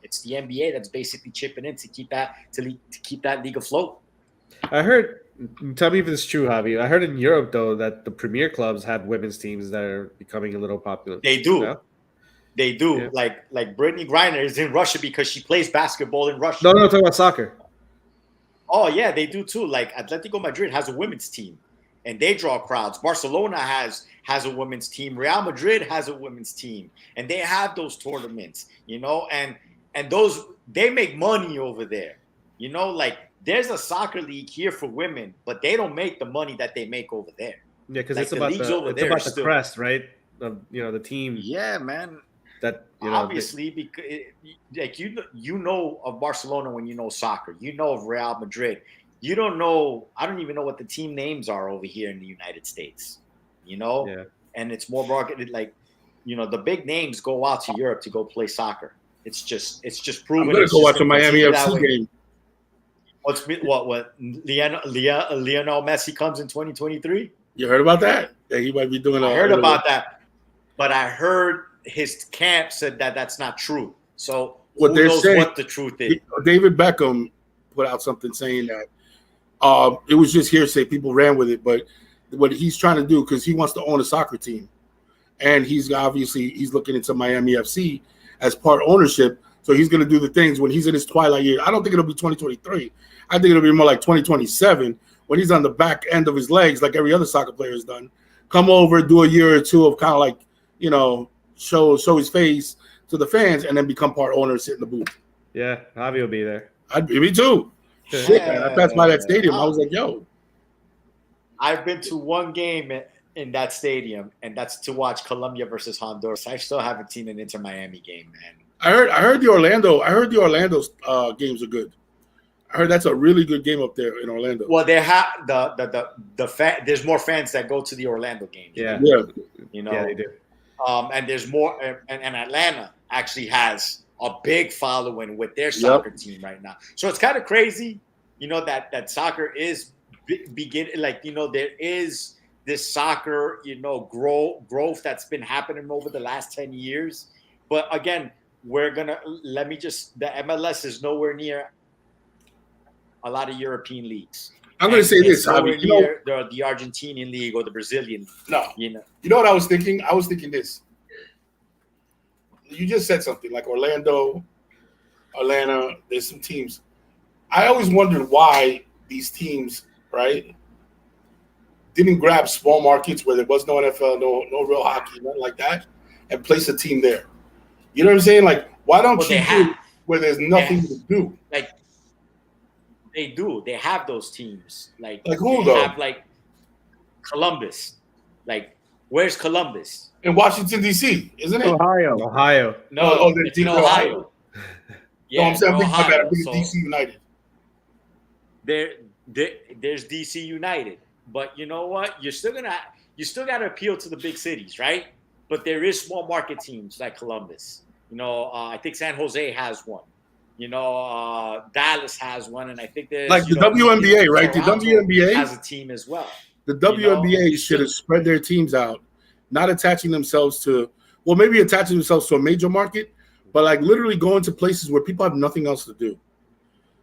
it's the NBA that's basically chipping in to keep that league afloat. I heard. Tell me if it's true, Javi. I heard in Europe though that the premier clubs have women's teams that are becoming a little popular. They do. Yeah? They do. Yeah. Like Brittany Griner is in Russia because she plays basketball in Russia. No, talking about soccer. Oh yeah, they do too. Like Atletico Madrid has a women's team, and they draw crowds. Barcelona has a women's team. Real Madrid has a women's team, and they have those tournaments. You know, and those, they make money over there. You know, like, there's a soccer league here for women, but they don't make the money that they make over there. Yeah, because like, it's about the crest, right? You know, the team. Yeah, man. That, you know, obviously, because like, you know of Barcelona when you know soccer. You know of Real Madrid. You don't know. I don't even know what the team names are over here in the United States. You know, yeah. And it's more marketed. Like, you know, the big names go out to Europe to go play soccer. It's just proven. I'm gonna go watch a Miami FC game. What Lionel Messi comes in 2023? You heard about that? Yeah, he might be doing. I heard about that, but I heard his camp said that that's not true. So what who knows what the truth is? David Beckham put out something saying that it was just hearsay. People ran with it, but what he's trying to do, because he wants to own a soccer team, and he's looking into Miami FC as part ownership. So he's going to do the things when he's in his twilight year. I don't think it'll be 2023. I think it'll be more like 2027 when he's on the back end of his legs, like every other soccer player has done. Come over, do a year or two of kind of like, you know, show his face to the fans, and then become part owner, sit in the booth. Yeah, Javi will be there. Me too. Yeah. Shit, man, I passed by that stadium. I was like, yo. I've been to one game in that stadium, and that's to watch Colombia versus Honduras. I still haven't seen an Inter Miami game, man. I heard the Orlando games are good. I heard that's a really good game up there in Orlando. Well, they have there's more fans that go to the Orlando games. Yeah. You know, yeah, they do. And there's more, and Atlanta actually has a big following with their soccer team right now. So it's kind of crazy, you know, that soccer is beginning. Like, you know, there is this soccer, you know, growth that's been happening over the last 10 years. But again, the MLS is nowhere near a lot of European leagues. I'm going to say this, Javi. You know, the Argentinian league or the Brazilian league. No. You know what I was thinking? I was thinking this. You just said something like Orlando, Atlanta, there's some teams. I always wondered why these teams, right, didn't grab small markets where there was no NFL, no real hockey, nothing like that, and place a team there. You know what I'm saying? Like, why don't where there's nothing to do. Like they do. They have those teams. Like who they though? have like Columbus. Like where's Columbus? In Washington D.C., isn't it? Ohio. No, they're it's in deep in Ohio. No, I'm saying I'm Ohio. thinking D.C. United. There's DC United, but you know what? You still gotta appeal to the big cities, right? But there is small market teams like Columbus. I think San Jose has one. Dallas has one, and I think there's Like the WNBA, right? The Toronto WNBA has a team as well. The WNBA should have spread their teams out, not attaching themselves to, well, maybe attaching themselves to a major market, but like literally going to places where people have nothing else to do.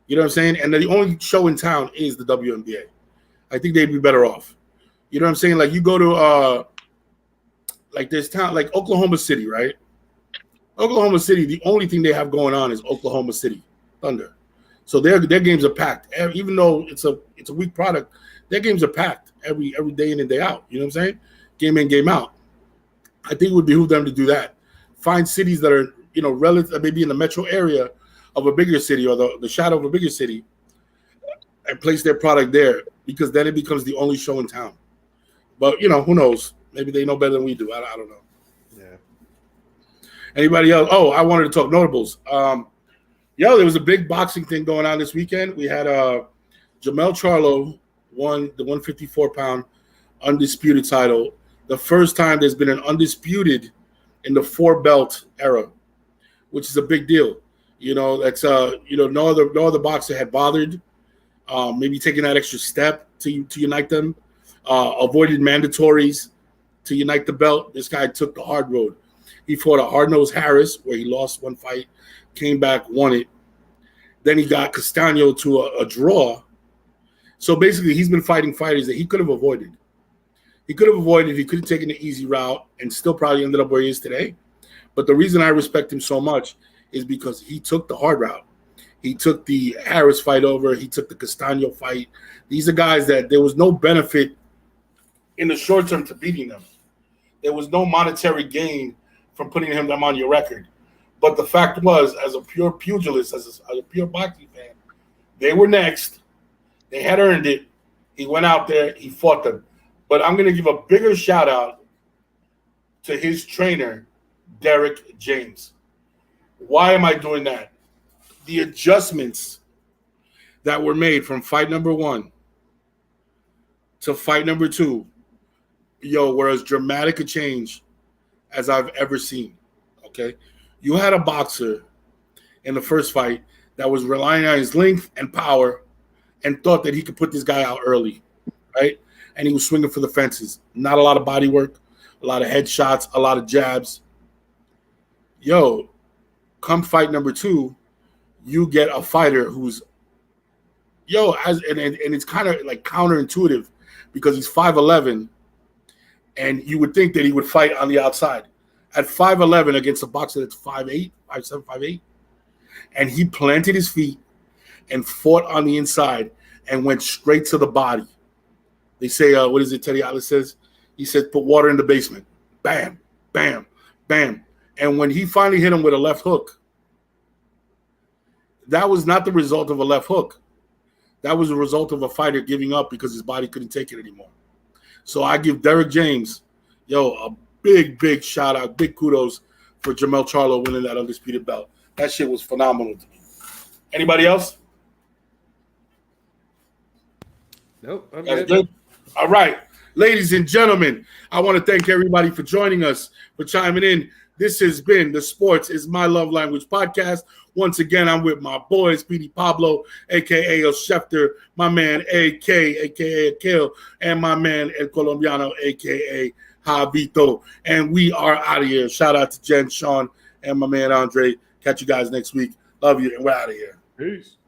You know what I'm saying? And the only show in town is the WNBA. I think they'd be better off. You know what I'm saying? Like you go to like this town, like Oklahoma City, right? Oklahoma City, the only thing they have going on is Oklahoma City Thunder. So their games are packed. Even though it's a weak product, their games are packed every day in and day out. You know what I'm saying? Game in, game out. I think it would behoove them to do that. Find cities that are, relative, maybe in the metro area of a bigger city or the shadow of a bigger city, and place their product there, because then it becomes the only show in town. But who knows? Maybe they know better than we do. I don't know. Yeah. Anybody else? Oh, I wanted to talk notables. There was a big boxing thing going on this weekend. We had Jermell Charlo won the 154-pound undisputed title. The first time there's been an undisputed in the 4-belt era, which is a big deal. That's no other boxer had bothered, maybe taking that extra step to unite them, avoided mandatories to unite the belt. This guy took the hard road. He fought a hard-nosed Harris, where he lost one fight, came back, won it. Then he got Castano to a draw. So basically, he's been fighting fighters that he could have avoided. He could have taken the easy route and still probably ended up where he is today. But the reason I respect him so much is because he took the hard route. He took the Harris fight over. He took the Castano fight. These are guys that there was no benefit in the short term to beating them. There was no monetary gain from putting them on your record. But the fact was, as a pure pugilist, as a pure boxing fan, they were next. They had earned it. He went out there. He fought them. But I'm going to give a bigger shout out to his trainer, Derek James. Why am I doing that? The adjustments that were made from fight number 1 to fight number 2, were as dramatic a change as I've ever seen. Okay? You had a boxer in the first fight that was relying on his length and power and thought that he could put this guy out early, right? And he was swinging for the fences. Not a lot of body work, a lot of headshots, a lot of jabs. Come fight number 2, you get a fighter who's, and it's kind of like counterintuitive because he's 5'11", and you would think that he would fight on the outside. At 5'11" against a boxer that's 5'8", 5'7", 5'8", and he planted his feet and fought on the inside and went straight to the body. They say, what is it Teddy Atlas says? He said, put water in the basement. Bam, bam, bam. And when he finally hit him with a left hook, that was not the result of a left hook. That was a result of a fighter giving up because his body couldn't take it anymore. So I give Derek James, a big shout out, big kudos for Jermell Charlo winning that undisputed belt. That shit was phenomenal to me. Anybody else? Nope. I'm That's good. good. All right. Ladies and gentlemen, I want to thank everybody for joining us, for chiming in. This has been the Sports is My Love Language podcast. Once again, I'm with my boy, Speedy Pablo, a.k.a. El Schefter, my man, a.k.a. Akil, and my man, El Colombiano, a.k.a. Javito. And we are out of here. Shout out to Jen, Sean, and my man, Andre. Catch you guys next week. Love you, and we're out of here. Peace.